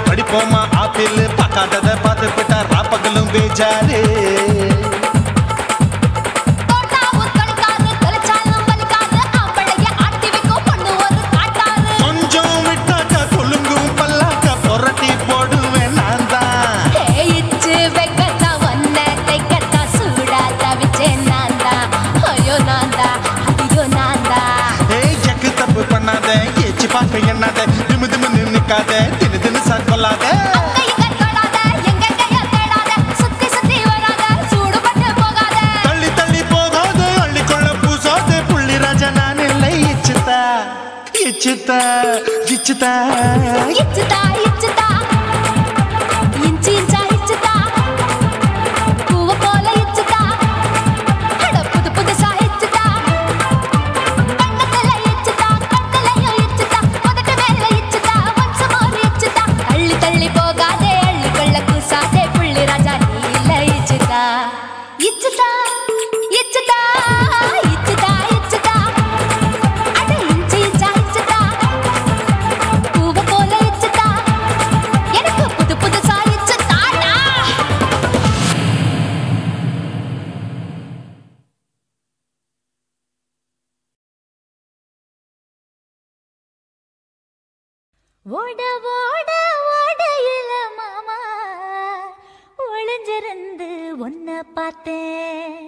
படிப்போமா ஆப்பிள் பார்க்காதத பார்த்து விட்டா ராப்பகலும் பேஜாரு கொஞ்சம் விட்டாக்க கொலுங்கும் பல்லாக்க புரட்டி போடுவேன் நான் தான் வெக்கத்தா ஒன்ன தைக்கத்தா சூடா தவிச்சேன் நான் தான் ஐயோ நான் தான் ஐயோ நான் தான் ஜக்கு தப்பு பண்ணாத ஏச்சி பார்க்க எண்ணாத திமு திமு நின்னுக்காத தினு தினு சாக்கொள்ளாத தள்ளி தள்ளி போகாத அள்ளி கொள்ள பூசாத புள்ளி ராஜா நான் இல்லை இச்சுதா இச்சுதா இச்சுதா இச்சுதா இச்சுதா இஞ்சி இஞ்சா இச்சுதா பூவ போல இச்சுதா அட புது புதுசா இச்சுதா கண்ணத்துல இச்சுதா கண்ணலையும் இச்சுதா உதட்டு மேல இச்சுதா ஒன்ஸ் மோர் இச்சுதா தள்ளி தள்ளி போகாதே அள்ளி கொள்ள கூசாதே புள்ளி ராஜா நீ இல்ல இச்சுதா இச்சுதா இச்சுதா இச்சுதா இச்சுதா அட இஞ்சி இஞ்சா இச்சுதா பூவ போல இச்சுதா எனக்கு புது புதுசா இச்சுதாடா ஓட ஓட ஓடையில மாமா ஒளிஞ்சிருந்து ஒன்ன பார்த்தேன்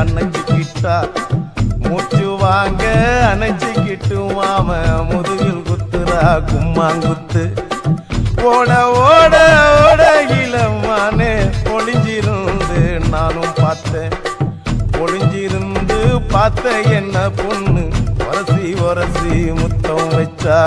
அணைச்சுக்கிட்டா மூச்சு வாங்க அணைச்சுக்கிட்டு மாம முதுகில் குத்துறா கும்மாங்குத்து ஓட ஓட ஓட இளமானே ஒளிஞ்சிருந்து நானும் பார்த்தேன் ஒளிஞ்சிருந்து பார்த்த என்ன பொண்ணு ஒரசி ஒரசி முத்தம் வச்சா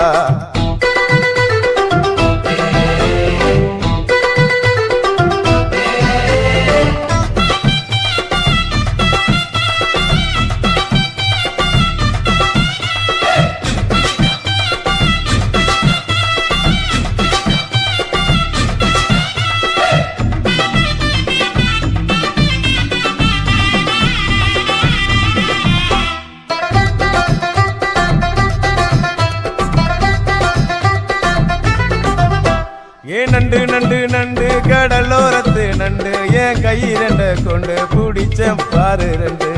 நண்டு நண்டு நண்டு கடலோரத்து நண்டு என் கை ரெண்ட கொண்டு பிடிச்ச பாரு ரெண்டு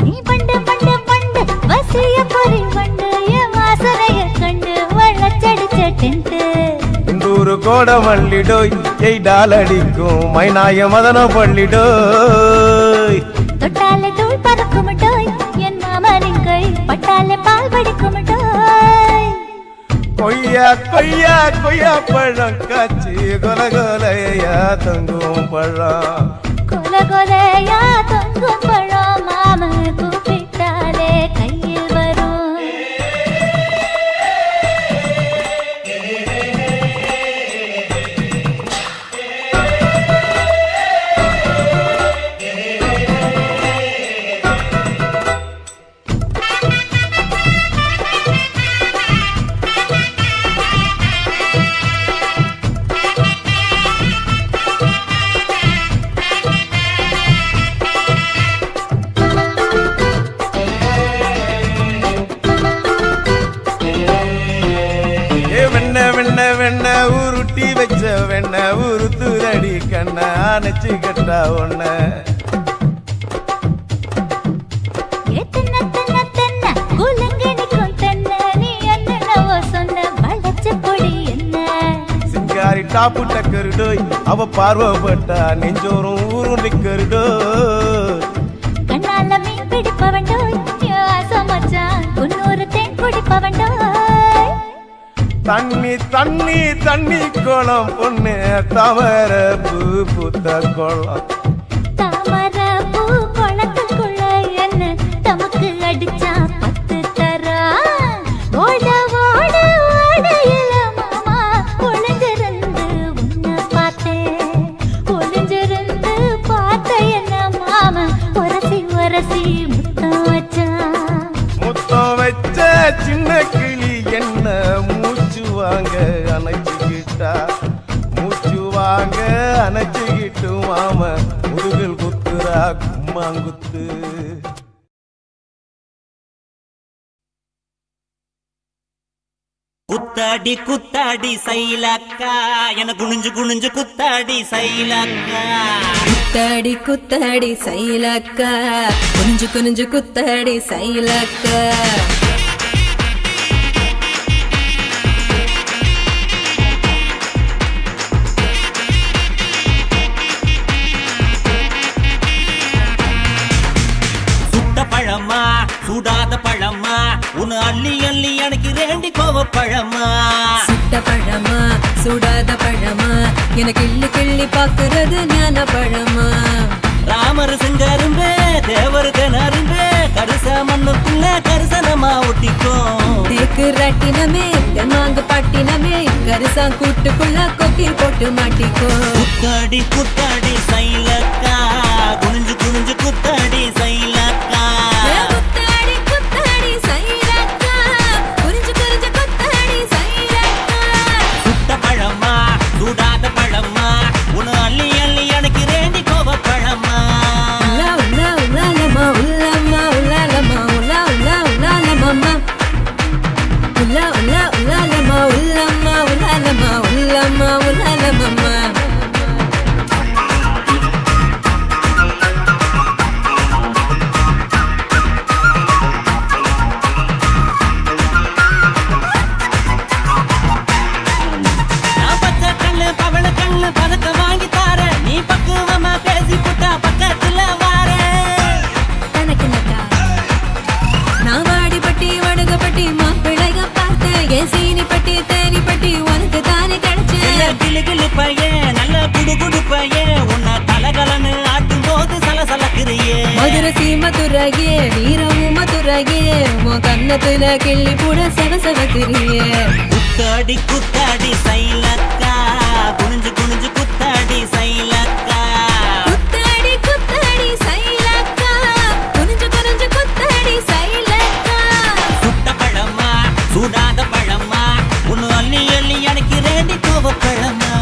நீ பண்டு பண்டு பண்டு வசிய பொறி பண்டு என் வாசனைய கண்டு வளச்சடிச்ச டென்ட் இந்தூரு கோட மல்லிடோய் எய்டால் அடிக்கும் மைனாய மதன பள்ளிடோய் தொட்டாலே தூள் பறக்குமட்டோய் என் மாமனின் கை பட்டாலே பால் படிக்குமட்டோய் கொய்யா கொய்யா கொய்யா பழம் காய்ச்சி கொல கொலையா தொங்கும் பழம் கொல கொலையா தொங்கும் பழம் மாம கூப்பிட்டாலே கையில் வரும் வெண்ண உருட்டி வச்ச வெண்ண உருத்துரடி கண்ண அணைச்சு கட்டா ஒண்ண சிங்காரி டாப்பு டக்கருடோய் அவ பார்வப்பட்டா நெஞ்சோறும் ஊரும் நிக்கருடோய் கண்ணால மீன் பிடிப்பவண்டோய் ஆசமச்சான் பொன்னூறு தேன் குடிப்பவண்டோய் தண்ணி தண்ணி தண்ணி கோலம் பொண்ணு தாமர பூ பூத்த கோலம் தாமர பூ கோலத்துக்குள்ள என்ன தமக்கு அடிச்சா பத்து தரா ஓட ஓட ஓட இல மாமா ஒளிஞ்சிருந்து உன்னை பார்த்தேன் ஒளிஞ்சிருந்து பார்த்த என்ன மாமா ஒரசி ஒரசி முத்தம் வச்சா முத்தம் வச்ச சின்ன கிளி என்ன மூச்சு வாங்க அணைச்சுக்கிட்டா மூச்சு வாங்க அணைச்சுக்கிட்டு மாம முதுகில் குத்துறா கும்மாங்குத்து குத்தாடி குத்தாடி சைலக்கா என குனிஞ்சு குனிஞ்சு குத்தாடி சைலக்கா குத்தாடி குத்தாடி சைலக்கா குனிஞ்சு குனிஞ்சு குத்தாடி சைலக்கா பழமா சுடாத பழமா உன்னை அள்ளி அள்ளி எனக்கு ரெண்டி கோவ பழமா சுட்ட பழமா சுடாத பழமா எனக்கு கிள்ளி கிள்ளி பாக்குறது ஞான பழமா ராமர் செங்கரும்பே தேவர் கனரும்பே கருச மண்ணுக்குள்ள கரிசனமா ஒட்டிக்கும் தேக்கு ராட்டினமே தெம்மாங்கு பாட்டினமே கரிசா கூட்டுக்குள்ள கொக்கி போட்டு மாட்டிக்கோ குத்தாடி குத்தாடி சைலக்கா குனிஞ்சு குனிஞ்சு குத்தாடி சைலக்கா குத்தாடி குத்தாடி சைலக்கா குனிஞ்சு குனிஞ்சு குத்தாடி சைலக்கா சுட்ட பழமா சுடாத பழமா உன்னை அள்ளி அள்ளி எனக்கு ரெண்டி கோவ பழமா உலா உலா உலாலமா உலமா உலாலமா உலா உலா உலாலமா உலா உலா உலாலமா உலமா உலாலமா உலமா உலாலமா பச்சை கண்ணு பவள கண்ணு பதக்க வாங்கி தார கன்னத்துல கிள்ளி கூட செவ செவக்கிறிய குத்தாடி குத்தாடி சைலக்கா குனிஞ்சு குனிஞ்சு குத்தாடி சைலக்கா குத்தாடி குத்தாடி சைலக்கா குனிஞ்சு குனிஞ்சு குத்தாடி சைலக்கா சுட்ட பழமா சூடாத பழமா உன்னு அள்ளி அள்ளி எனக்கு ரேண்டி கோவ பழமா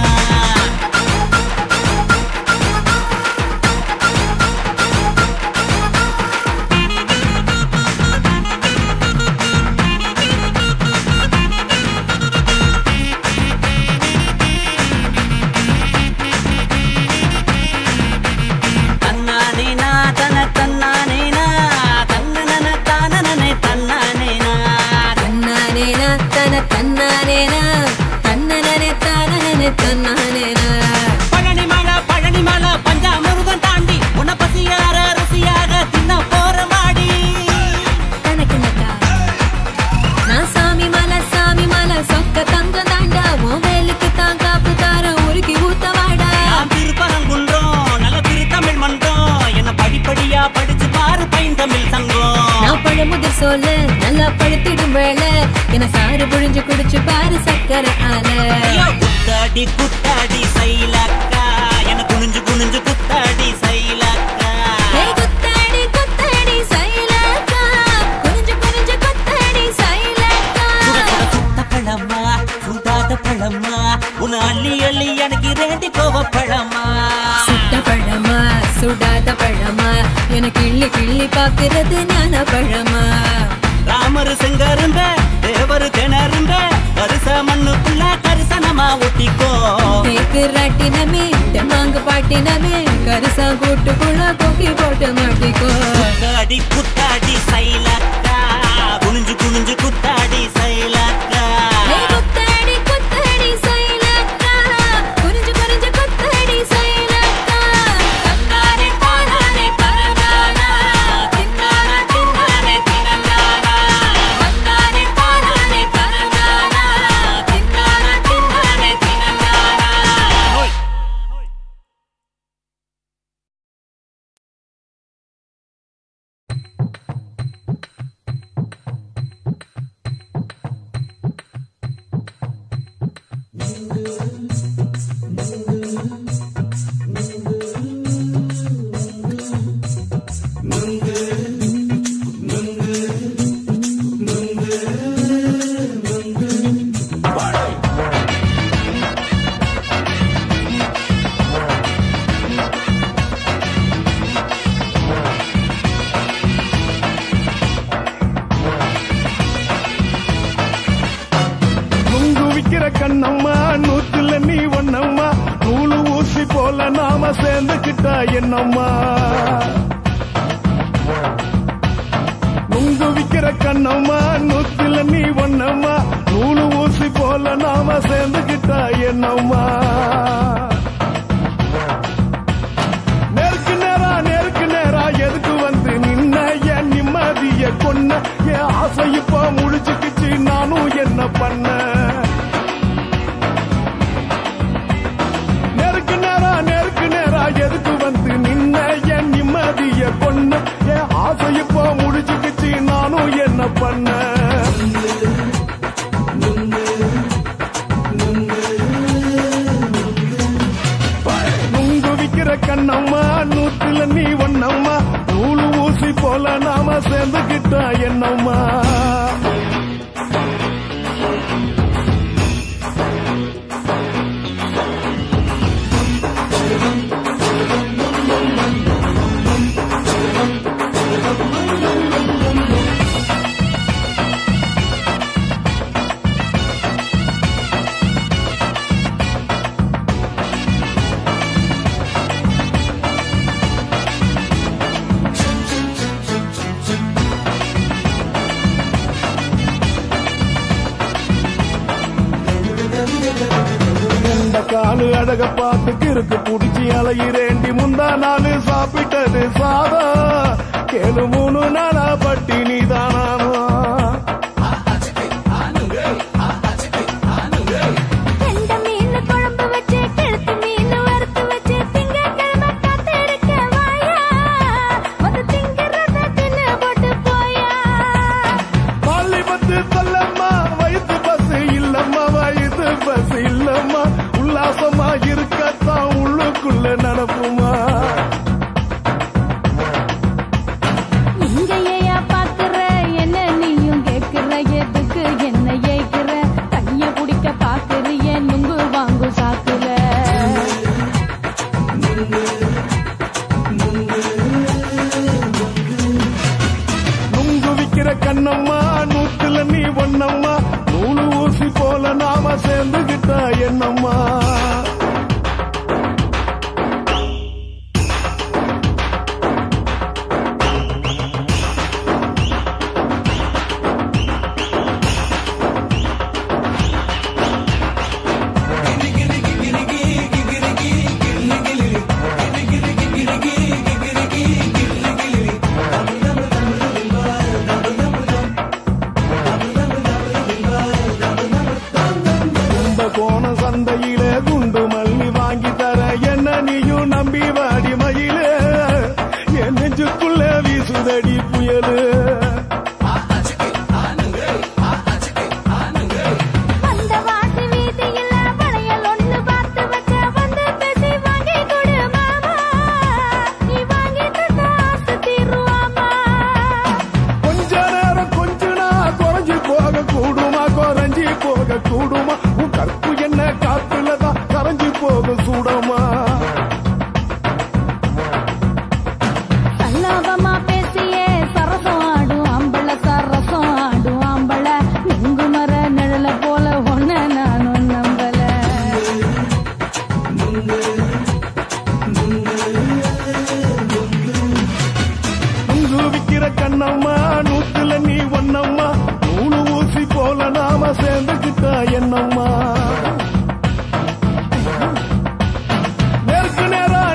பழனி மலை பஞ்சாமிருதம் தாண்டி உன்னை பசியார ருசியாக தின்ன போற மாடி நான் சாமி மலை சொக்க தங்க தாண்டா உன் வேலுக்கு தான் காப்பு தார உருக்கி ஊத்தவாடா திருப்பரங்குன்றம் நல்ல திருத்தமிழ் மன்றம் என்ன படிப்படியா படிச்சு பாரு பைந்தமிழ் சங்கம் நான் பழமுதிர் சொல்ல நல்லா பழுத்திடும் வேளை என சாறு புழிஞ்சு குடிச்சு பாரு சக்கரை ஆல குத்தாடி குத்தாடி சைலக்கா என குனிஞ்சு குனிஞ்சு குத்தாடி சைலக்கா குத்தாடி குத்தாடி சைலக்கா குனிஞ்சு குனிஞ்சு குத்தாடி சைலக்கா சுட்ட பழமா சுடாத பழமா உன்னை அள்ளி அள்ளி எனக்கு ரேண்டி கோவ பழமா சுட்ட பழமா சுடாத பழமா எனக்கு கிள்ளி கிள்ளி பாக்குறது ஞான பழமா ராமர் செங்கருந்த தேவர் திணறுந்த கரிச மண்ணுக்குள்ள கரிசனமா ஒட்டிக்கோ தேக்கு ராட்டினமே மாங்கு பாட்டினமே கரிசா கூட்டுக்குள்ள கொக்கி போட்டு மாட்டிக்கோ குத்தாடி குத்தாடி சைலக்கா குனிஞ்சு குனிஞ்சு குத்தாடி சைலக்கா குத்தாடி குத்தாடி சைலக்கா குனிஞ்சு குனிஞ்சு குத்தாடி சைலக்கா தன்னாரே தானாரே பரதானா தின்னானா தின்னானே தினங்கானா வந்தானே தானாரே பரதானா தின்னானா தின்னானே தினங்கானா நுங்கு விக்கிற கண்ணம்மா நூத்துல நீ ஒன்னம்மா நூலு ஊசி போல நாம சேர்ந்துக்கிட்டா என்னம்மா நுங்கு விக்கிற கண்ணம்மா நூத்துல நீ ஒன்னம்மா நூலு ஊசி போல நாம சேர்ந்துக்கிட்டா என்னம்மா நேருக்கு நேரா எதுக்கு வந்து நின்ன என் நிம்மதிய கொன்ன என் ஆசை இப்ப முடிச்சுக்கிச்சு நானும் என்ன பண்ண நேருக்கு நேரா எதுக்கு வந்து நின்ன என் நிம்மதிய கொன்ன என் ஆசை இப்ப முடிச்சுக்கிச்சு நானும் என்ன பண்ண நுங்கு விக்கிற கண்ணம்மா நூத்துல நீ ஒன்னம்மா நூலு ஊசி போல நாம சேர்ந்துக்கிட்டா என்னம்மா காலு அழக பார்த்து கிறுக்கு புடிச்சி அலையிறேண்டி முந்தா நாலு சாப்பிட்டது சாதம் கேளு 3 நாளா பட்டினி தானாமா அனுப்புமா. இங்கேயா பாக்குற என்ன நீயும் கேக்குற எதுக்கு என்ன ஏக்குற தண்ணிய குடிக்க பாக்குறிய நுங்கு வாங்கு சாக்குல நுங்கு விக்கிற கண்ணம்மா நூத்துல நீ ஒன்னம்மா நூலு ஊசி போல நாம சேர்ந்துகிட்டா என்னம்மா. கோண சந்தையிலே குண்டு மல்லி வாங்கி தர என்ன நீயும் நம்பி வாடி மயிலே என் நெஞ்சுக்குள்ள வீசுதடி புயலு. அந்த வாசி வீதியில வளையல் ஒண்ணு பார்த்து வச்ச வந்து பேசி வாங்கி கொடு மாமா நீ வாங்கி தந்த ஆசை தீருவாமா. கொஞ்ச நேரம் கொஞ்சனா குறைஞ்சி போக கூடுமா குறைஞ்சி போக கூடுமா உன் கற்பு என்ன காத்துலதான் கரைஞ்சி போக சூடமா. சல்லாபமா பேசியே சரசம் ஆடும் ஆம்பள சரசம் ஆடும் ஆம்பள நெங்கு மர நிழல போல ஒன்ன நானும் நம்பல. நுங்கு விக்கிற கண்ணம்மா நூத்துல நீ ஒன்னம்மா நூலு ஊசி போல நாம சேர்ந்துகிட்டா என்னம்மா.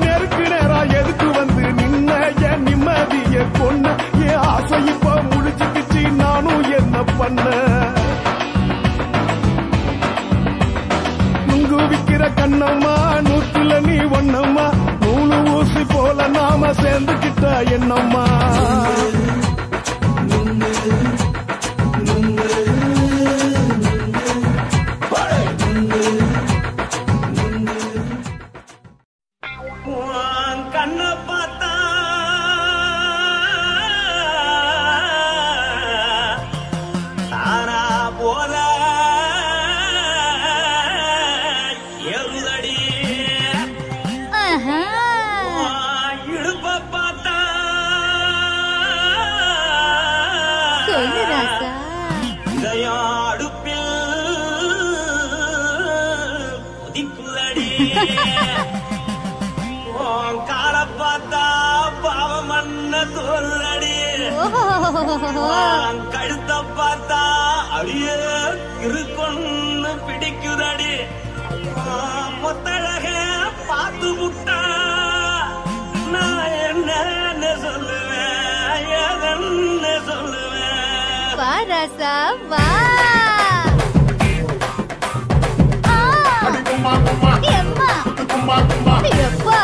நெருக்கு நேரா எதுக்கு வந்து நின்ன என் நிம்மதிய கொன்ன என் ஆசை இப்ப முடிச்சுக்கிச்சு நானும் என்ன பண்ண. நுங்கு விக்கிற கண்ணம்மா நூத்துல நீ ஒன்னம்மா நூலு ஊசி போல நாம சேர்ந்துகிட்டா என்னம்மா. கண்ண பார்த்தா தானா போல எருதடி இடுப்ப பார்த்தா சொல்லு ராசா இதயம் அடுப்பில் உதிக்குதடி கால பார்த்தா பாவம் மண்ண தோல்றடி கழுத்த பார்த்தா அடிய இருக்குன்னு பிடிக்குதடி மொத்தழக பார்த்து விட்டா நான் என்ன சொல்லுவேன் எதன்னு சொல்லுவேன். வா ராசா வா. எம்மா எப்பா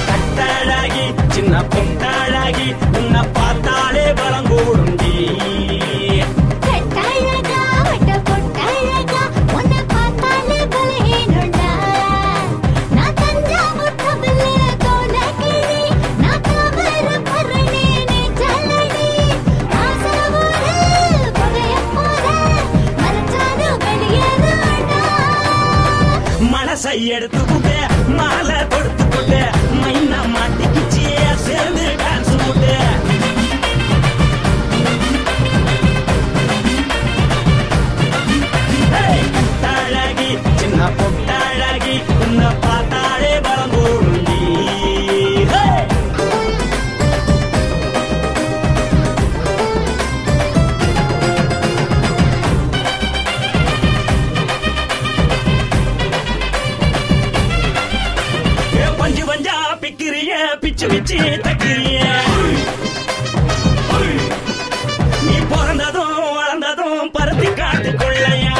கட்டழகி சின்ன பொட்டழகி உன்னை பார்த்தாலே பலங்கூடுண்டி. கட்டழகா வட்ட பொட்டழகா உன்னை பார்த்தாலே பலஹீனண்டா. நான் தஞ்சாவூர் தபல கோலகிரி நான் கவர பரணி நீ ஜல்லடி ஆசவூரு பகைய போல மரச்சானு வெளியேறாடா. மனசை எடுத்துக்கிட்டே மாலை கொடுத்துக்கிட்டே மைனா மாட்டிக்கிச்சு சேர்ந்து டான்ஸ் போட்டு. கட்டழகி சின்ன பொட்டழகி உன்னை பார்த்தாலே பலங்கூடுண்டி. பஞ்சு பஞ்சா பிக்கிறிய பிச்சு பிச்சு தக்கிறிய நீ பிறந்ததும் வளர்ந்ததும் பருத்தி காட்டுக்குள்ளையா.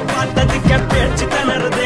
பார்த்ததுக்கு பேச்சு தனருது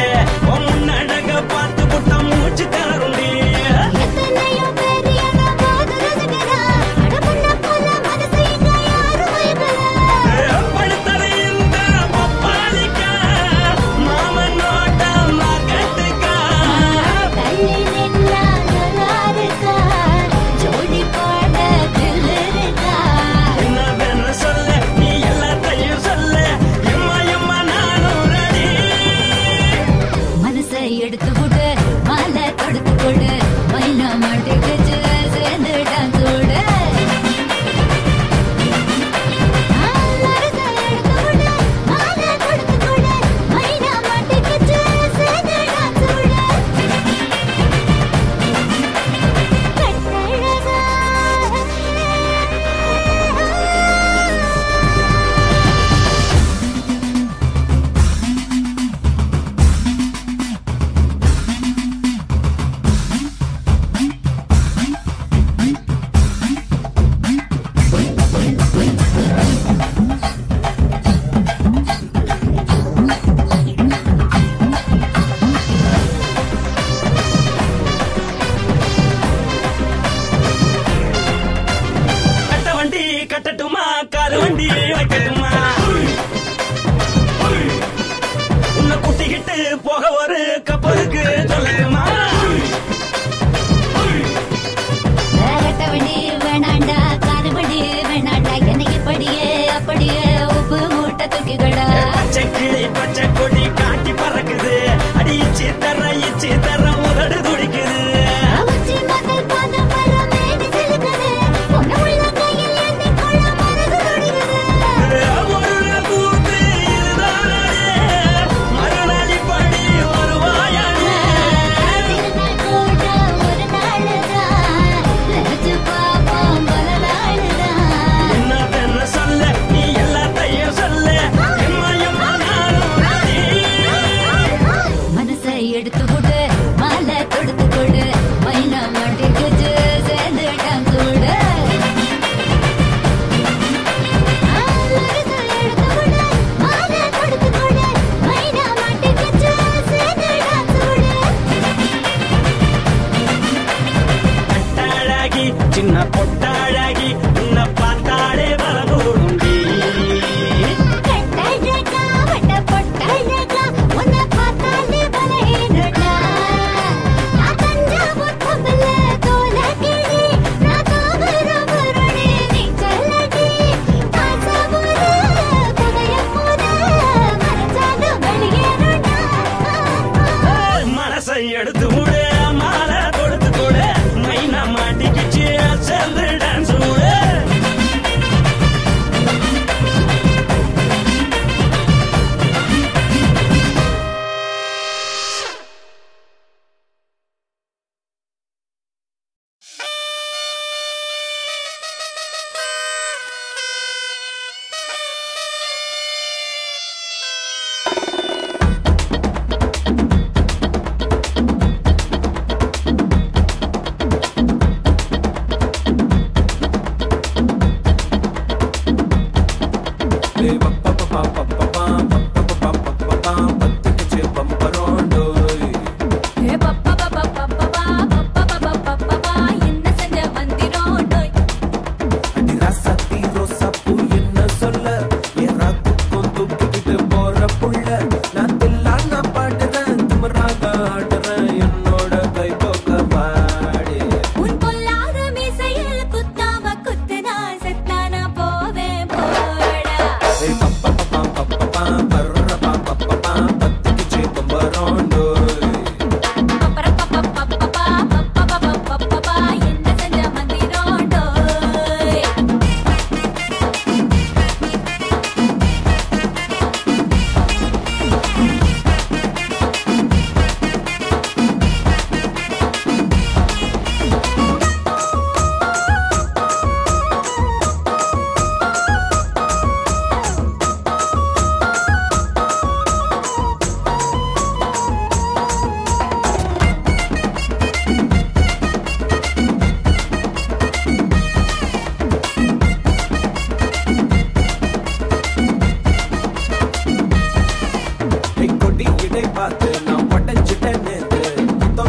வீடை பார்த்து நான் உடஞ்சிட்டேன் நேத்து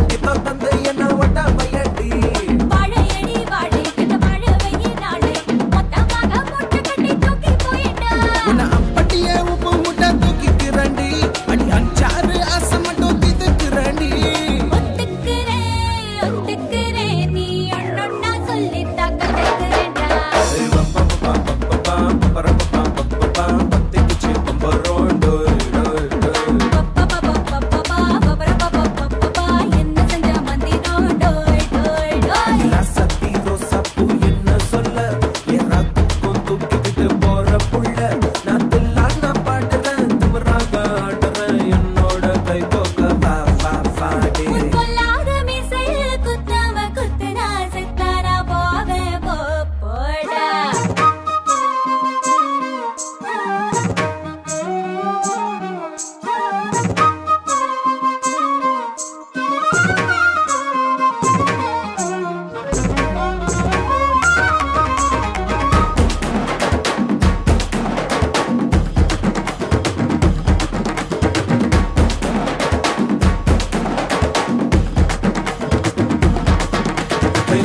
கித்தோ தந்து என்ன ஒட்ட வையடி வாழையடி வாழை கிட்ட வாழ வையே நாளை மொத்தமாக போட்டு கட்டி தூக்கி போயிட்டா உன்னை அப்பட்டியே உப்பு முட்டை தூக்கிக்கிறண்டி அடி அஞ்சாறு ஆசை மட்டும் தீத்துக்கிறண்டி ஒத்துக்கிறேன் நீ ஒன்னொன்னா சொல்லித்தா கத்துக்கிறேன்டா பத்திக்குச்சு பம்பரோண்டோ என்ன செஞ்ச மந்திரோ டோய் டோய் டோய் சத்தி ரோசாப்பூ என்ன சொல்ல ஏறாத்துக்கும் தூக்கிக்கிட்டு போற புள்ள நான் தில்லான பாடுறேன் திமிராக ஆடுறேன் என்னோட கை போக்க வா வா வாடி கொல்லாத மீசையில் குத்தாம குத்துனா செத்தாரா போவே போடா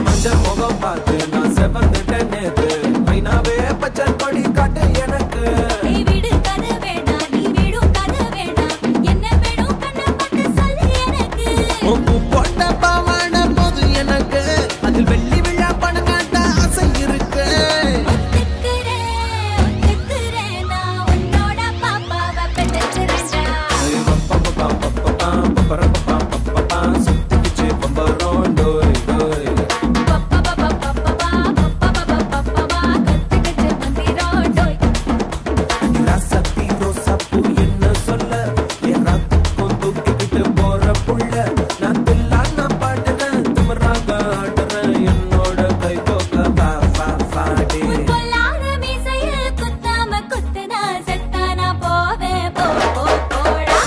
மஞ்சள் முகம் பார்த்து நான் செவந்துட்டேன் நேத்து மைனாவே பச்சை கொடி காட்டு எனக்கு நீ வீடு கரு வேணாம் நீ வீடும் கரு வேணாம் என்ன வேணும் கண்ணை பார்த்து சொல்லு எனக்கு உப்பு போட்ட பாவாடை போது எனக்கு அதில் வெள்ளி விழா பணம் காட்ட ஆசை இருக்கு ஒத்துக்கிறேன் நான் உன்னோட பாப்பாவை பெற்றுக்கிறேன்டா சுத்திக்குச்சு பம்பரோண்டோ சத்தி ரோசாப்பூ என்ன சொல்ல ஏறாத்துக்கும் தூக்கிக்கிட்டு போற புள்ள நான் தில்லான பாடுறேன் திமிராக ஆடுறேன் என்னோட கை போக்க வா வா வாடி கொல்லாத மீசையில் குத்தாம குத்துனா செத்தானா போவே போடா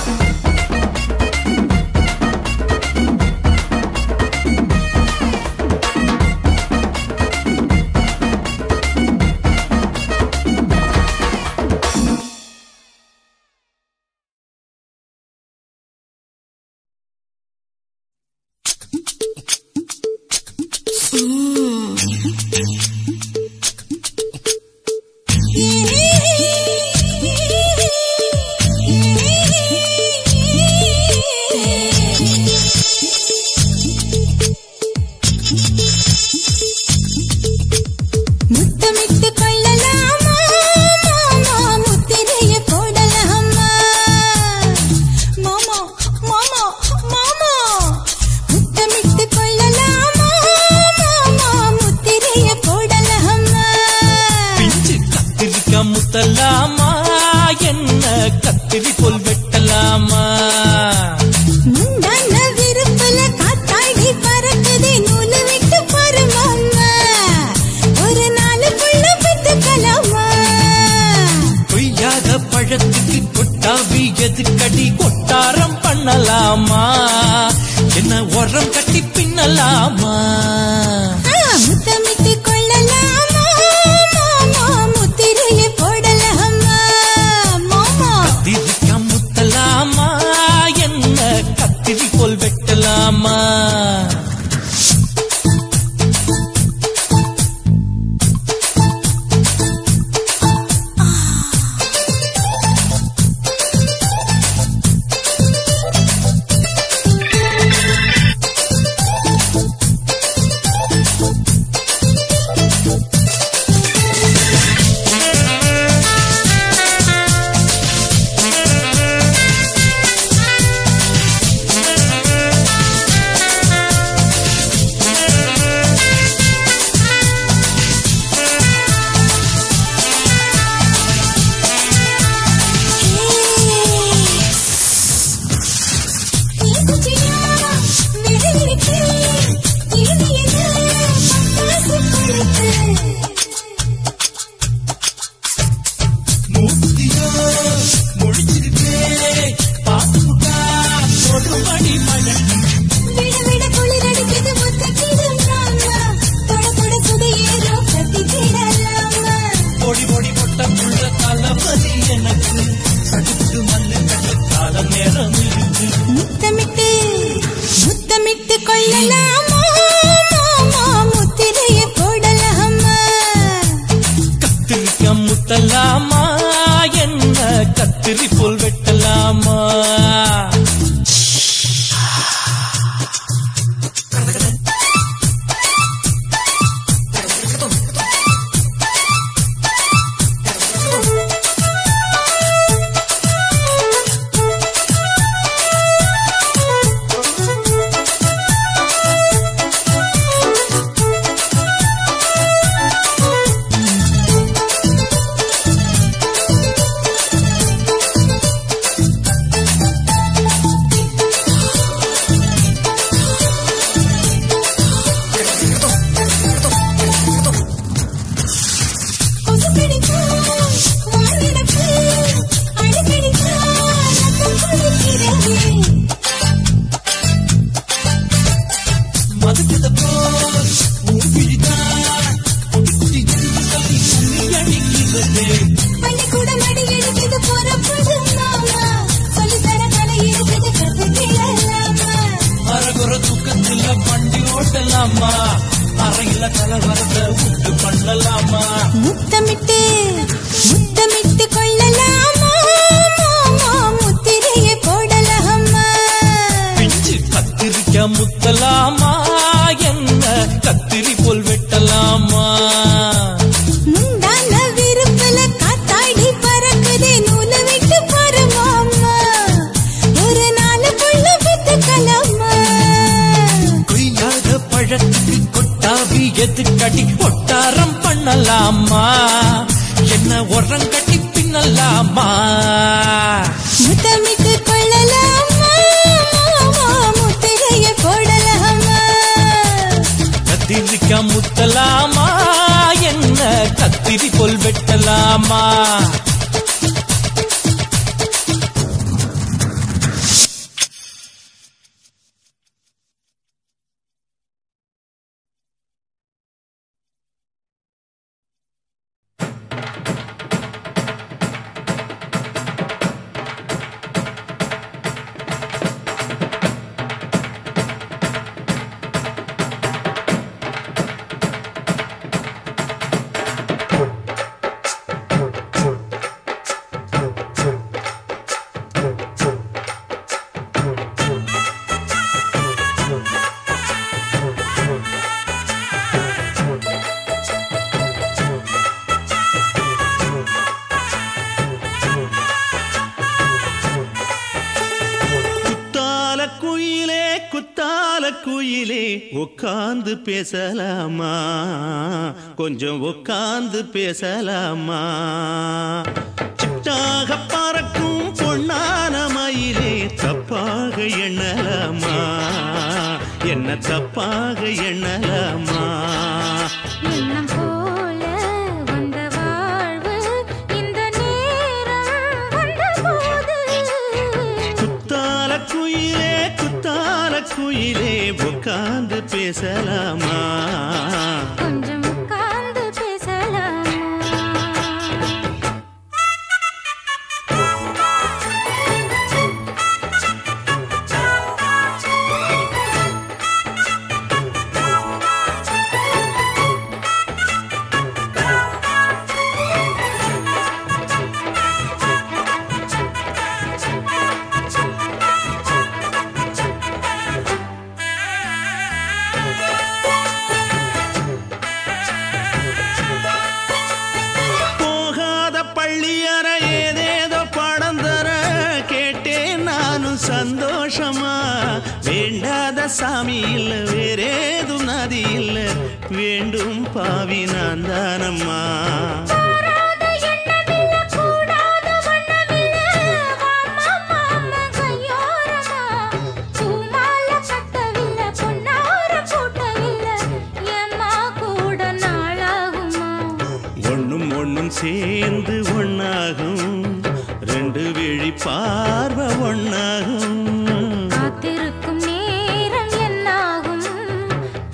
முத்தமிட்டு கொள்ளலாமா மாமா முத்திரைய போடலாமா மாமா மாமா மாமா முத்தமிட்டு கொள்ளலாமா மாமா முத்திரைய போடலாமா பிஞ்சு கத்திரிக்கா முத்தலாமா என்ன கத்திரி போல் வெட்டலாமா முந்தான விருப்பல காத்தாடி பறக்குதே நூலு விட்டு பாரு மாமா ஒரு நாளுக்குள்ள பெத்துக்கலாமா கொய்யாத பழத்துக்கு கொட்டாவி எதுக்கடி கொட்டாரம் பண்ணலாமா என்ன உரம் கட்டி பின்னலாமா முத்தமிட்டு கொள்ளலாமா மாமா முத்திரைய போடலாமா மாமா கத்திரிக்கா முத்தலாமா என்ன கத்திரி போல் வெட்டலாமா முத்தமிட்டு முத்தமிட்டு கொள்ளலாமா மாமா முத்திரைய போடலாமா கத்திரிக்க முத்தலாமா என்ன கத்திரி போல் வெட்டலாமா முத்தமிட்டு முத்தமிட்டு கொள்ளலாமா மாமா முத்திரைய போடலாமா பிஞ்சு கத்திரிக்க முத்தலாமா என்ன கத்திரி போல் வெட்டலாமா முந்தான விருப்பல காத்தாடி பறக்குதே நூல விட்டு பரமாமா ஒரு நாள் புள்ள வித்துக்கலாமா கொய்யாத பழத்துக்கு கொட்டாவி எதுக்கடி ஒட்டாரம் பண்ணலாமா என்ன உரம் கட்டி பின்னலாமா முத்தமிட்டு கொள்ளலாமா மாமா முத்திரைய போடலாமா கத்திரிக்க முத்தலாமா என்ன கத்திரி போல் வெட்டலாமா குயிலே உட்கார்ந்து பேசலாமா கொஞ்சம் உட்கார்ந்து பேசலாமா சிட்டாக பறக்கும் பொன்னான மயிலே தப்பாக எண்ணலாமா என்ன தப்பாக எண்ணலாமா எண்ணம் போல வந்த வாழ்வு இந்த நேரம் வந்தபோது குத்தால குயிலே உட்கார்ந்து பேசலாமா கொஞ்சம் உட்கார்ந்து பேசலாமா சந்தோஷமா வேண்டாத சாமி இல்ல வேறேதும் நதி இல்ல வேண்டும் பாவி நான் தானம்மா ஒண்ணும் ஒண்ணும் சேர்ந்து ஒண்ணாகும் ரெண்டு விழி பார்வை ஒண்ணாகும் காத்திருக்கும் நேரம் என்னாகும்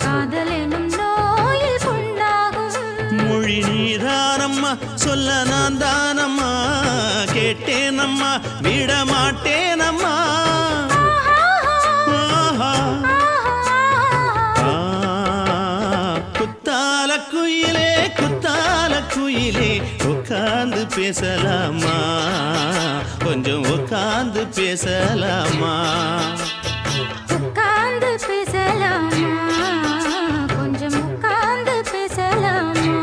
காதல் எனும் நோயில் கொண்டாகும் மொழி நீதானம்மா சொல்ல நான் தானம்மா கேட்டேனம்மா விட மாட்டேனம்மா உட்கார்ந்து பேசலாமா உட்கார்ந்து பேசலாமா கொஞ்சம் உட்கார்ந்து பேசலாமா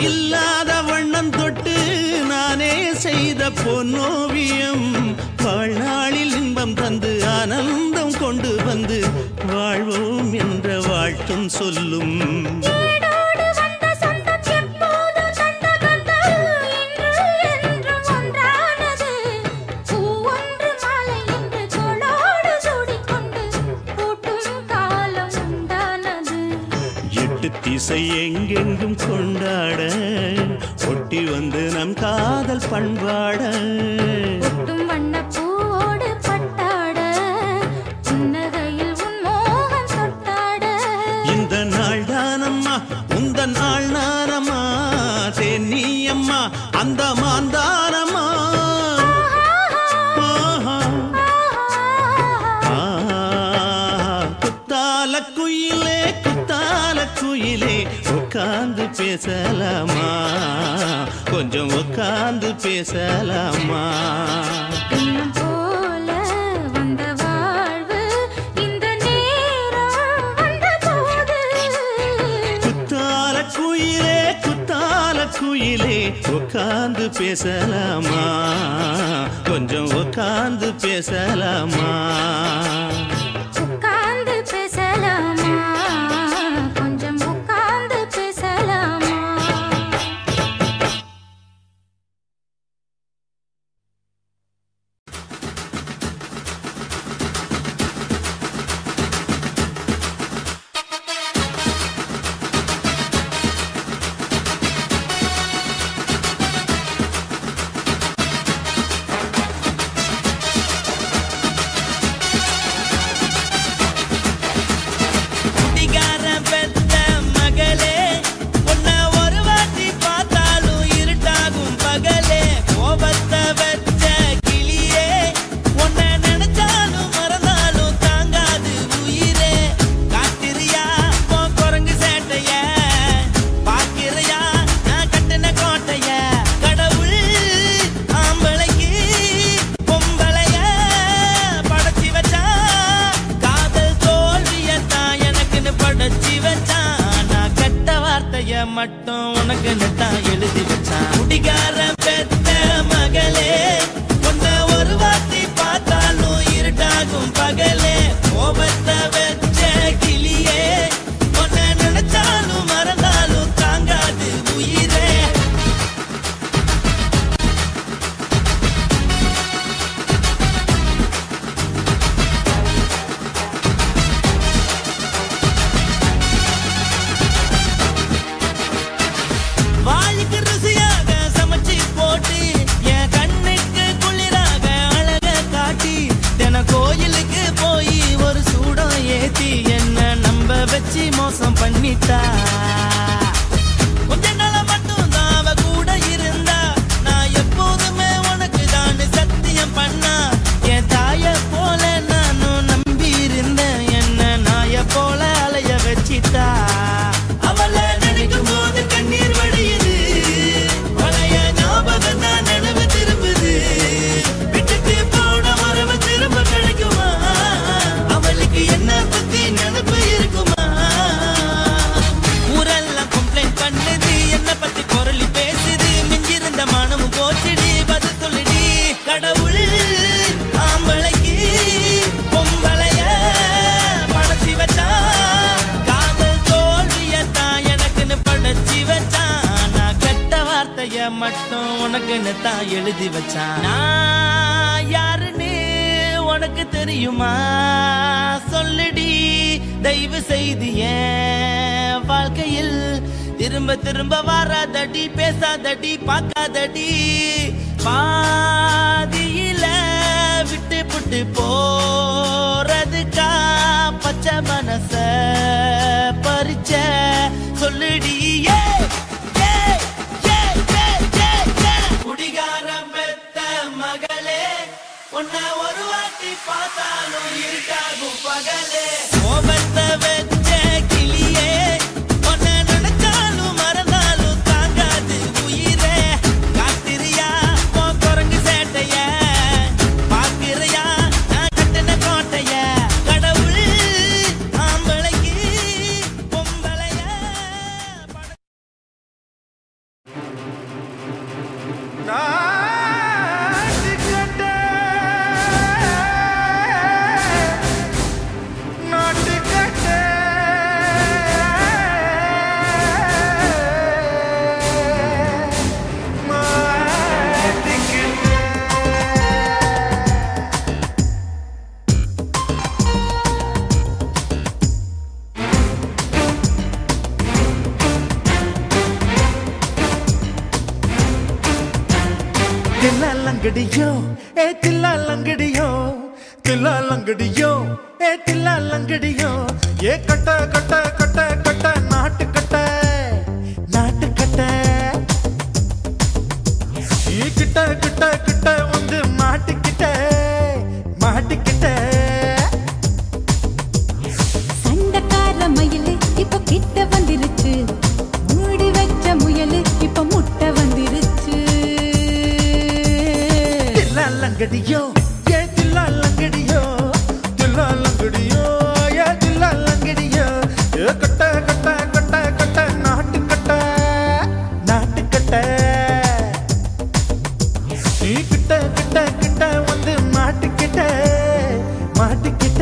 இல்லாத வண்ணம் தொட்டு நானே செய்த பொன்னோவியம் வாழ்நாளில் இன்பம் தந்து ஆனந்தம் கொண்டு வந்து வாழ்வோம் என்ற வாழ்த்தும் சொல்லும் திசை எங்கெங்கும் கொண்டாட ஒட்டி வந்து நம் காதல் பண்பாட ஒட்டும் வண்ணப்பூவோடு பட்டாட புன்னகையில் உன் மோகம் தொட்டாட இந்த நாள் தானம்மா உந்த நாள் நானம்மா தேனி அம்மா அந்த மாந்தானம்மா குத்தால குயிலே குத்தால குயிலே உட்கார்ந்து பேசலாமா கொஞ்சம் உட்கார்ந்து பேசலாமா இன்னும் போல வந்த வாழ்வு இந்த நேரம் வந்த போது குத்தால குயிலே உட்கார்ந்து பேசலாமா கொஞ்சம் உட்கார்ந்து பேசலாமா உட்கார்ந்து பேசலாமா கொஞ்சம் உட்கார்ந்து பேசலாமா மட்டும் உனக்கு தான் எழுதி வச்சான் குடிகார பெத்த மகளே உன்னை ஒரு வாட்டி பார்த்தாலும் இருட்டாகும் பகலே கோபத்தை வச்ச கிளியே உன்னை நினைச்சாலும் மறந்தாலும் தாங்காது உயிரே வாய்க்கு ருசியாக சமைச்சு போட்டு என் கண்ணுக்கு குளிராக அழக காட்டி தின கோயிலுக்கு போய் ஒரு சூடம் ஏத்தி என்ன நம்ப வச்சு மோசம் பண்ணிட்டா கொஞ்ச நாள மட்டும் தான் அவ கூட இருந்தா நான் எப்போதுமே உனக்கு தான் சத்தியம் பண்ணா என் தாய போல நானும் நம்பி இருந்தேன் என்ன நாய போல அலைய வச்சிட்டா அவளை நினைக்கும் போது கண்ணீர் வடியுது பழைய ஞாபகம் தான் நினைவு திரும்புது விட்டுட்டு போன உறவு திரும்ப கிடைக்குமா அவளுக்கு என்ன பத்தி நினைப்பு இருக்குமா ஊரெல்லாம் கம்ப்ளைண்ட் பண்ணுது என்ன பத்தி குரலி பேசுது மிஞ்சிருந்த மனமும் போச்சுடி பதில் சொல்லுடி கடவுள் ஆம்பளைக்கு பொம்பளைய படைச்சி வச்சா காதல் தோல்வியத்தான் எனக்குன்னு படைச்சி வச்சான் நான் கெட்ட வார்த்தைய மட்டும் உனக்குன்னு தான் எழுதி வச்சான் நான் யாருன்னு உனக்கு தெரியுமா சொல்லுடி தயவு செய்து என் வாழ்க்கையில் திரும்ப திரும்ப வராதடி பேசாதடி பார்க்காதடி பாதியில விட்டு புட்டு போறதுக்கா பச்சை மனச பறிச்ச சொல்லுடி குடிகாரம் பெத்த மகளே உன்னை ஒரு வாட்டி பார்த்தாலும் இருட்டாகும் பகலே கோபத்த வச்ச கிளியே உன்னை நினைச்சாலும் மறந்தாலும் தாங்காது உயிரே காத்திரியா உன் குரங்கு சேட்டைய பாக்கிறையா நான் கட்டின கோட்டைய கடவுள் ஆம்பளைக்கு பொம்பளைய தில்லாலங்கடியோ ஏ தில்லாலங்கடியோ தில்லாலங்கடியோ ஏ தில்லாலங்கடியோ ஏ கட்ட கட்ட கட்ட கட்ட நாட்டு கட்ட நாட்டு கட்ட ஈ கிட்ட கிட்ட கிட்ட வந்து மாட்டிக்கிட்ட மாட்டிக்கிட்ட சண்டக்கார மயிலு இப்ப கிட்ட வந்துருச்சு மூடி வச்ச முயலு இப்ப முட்டை வந்துருச்சு தில்லாலங்கடியோ ஏ தில்லாலங்கடியோ தில்லாலங்கடியோ ஏ தில்லாலங்கடியோ ஏ கட்ட கட்ட கட்ட கட்ட நாட்டு கட்ட நாட்டு கட்ட நீ கிட்ட கிட்ட கிட்ட வந்து மாட்டிக்கிட்ட மாட்டிக்கிட்ட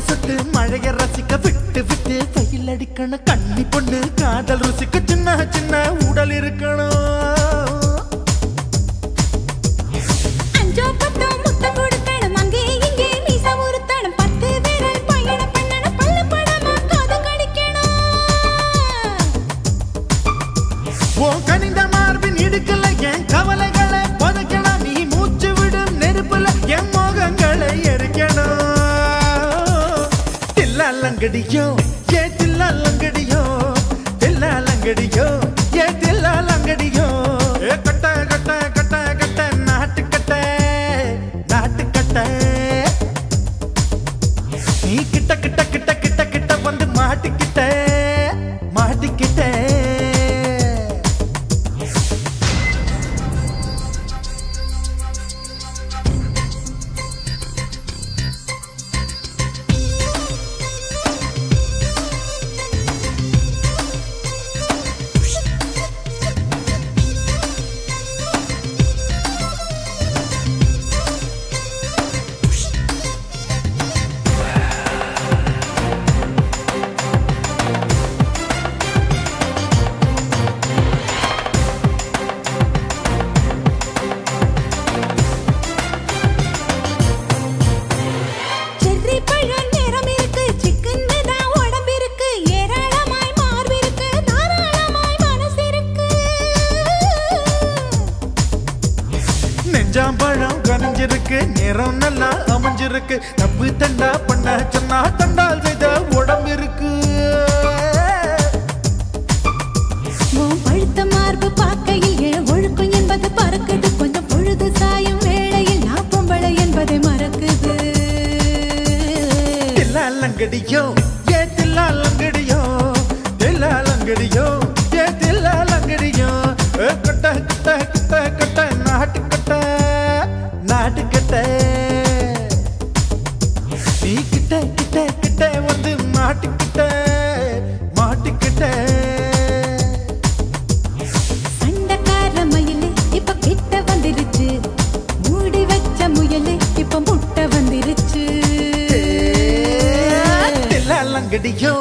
சுட்டு மழைய ரசிக்க விட்டு விட்டு வெயில் அடிக்கணும் கண்ணி பொண்ணு காதல் ருசிக்க சின்ன சின்ன உடல் இருக்கணும் அஞ்சோ பத்தோ முட்டை கொடுக்கணும் அங்கே இங்கே மீச உருத்தணும் 10 விரல் பயணம் பண்ணணும் பல்ல படமா காது கடிக்கணும் உன் கனிந்த மார்பின் இடுக்கல என் கவலைகளை புதைக்கணும் நீ மூச்சு விடும் நெருப்புல என் மோகங்களை எரிக்கணும் தில்லாலங்கடியோ ஏ தில்லாலங்கடியோ தில்லாலங்கடியோ ஏ தில்லாலங்கடியோ ஏ கட்ட கட்ட கட்ட கட்ட நாட்டு கட்ட நாட்டு கட்ட நீ கிட்ட கிட்ட கிட்ட கிட்ட கிட்ட வந்து மாட்டிக்கிட்ட மாட்டிக்கிட்ட செர்ரி பழம் நிறம் இருக்கு சிக்கன் தான் உடம்பு இருக்கு ஏராளமாய் மார்பு இருக்கு தாராளமாய் மனசு இருக்கு நெஞ்சாம்பழம் கனிஞ்சிருக்கு நிறம் நல்லா அமைஞ்சிருக்கு தப்பு தண்டா பண்ண சொன்னா தண்டால் செய்த உடம்பு இருக்கு உன் பழுத்த மார்பு பார்க்கையில் என் ஒழுக்கம் என்பது பறக்குது கொஞ்சம் பொழுது சாயும் வேளையில் நான் பொம்பளை என்பதை மறக்குது தில்லாலங்கடியோ ஏ தில்லாலங்கடியோ தில்லாலங்கடியோ ஏ தில்லாலங்கடியோ ஏ கட்ட கட்ட கட்ட கட்ட நாட்டு கட்ட நாட்டு கட்ட நீ கிட்ட கிட்ட கிட்ட வந்து மாட்டிக்கிட்ட மாட்டிக்கிட்ட சண்டக்கார மயிலு இப்ப கிட்ட வந்துருச்சு மூடி வச்ச முயலு இப்ப முட்டை வந்துருச்சு தில்லாலங்கடியோ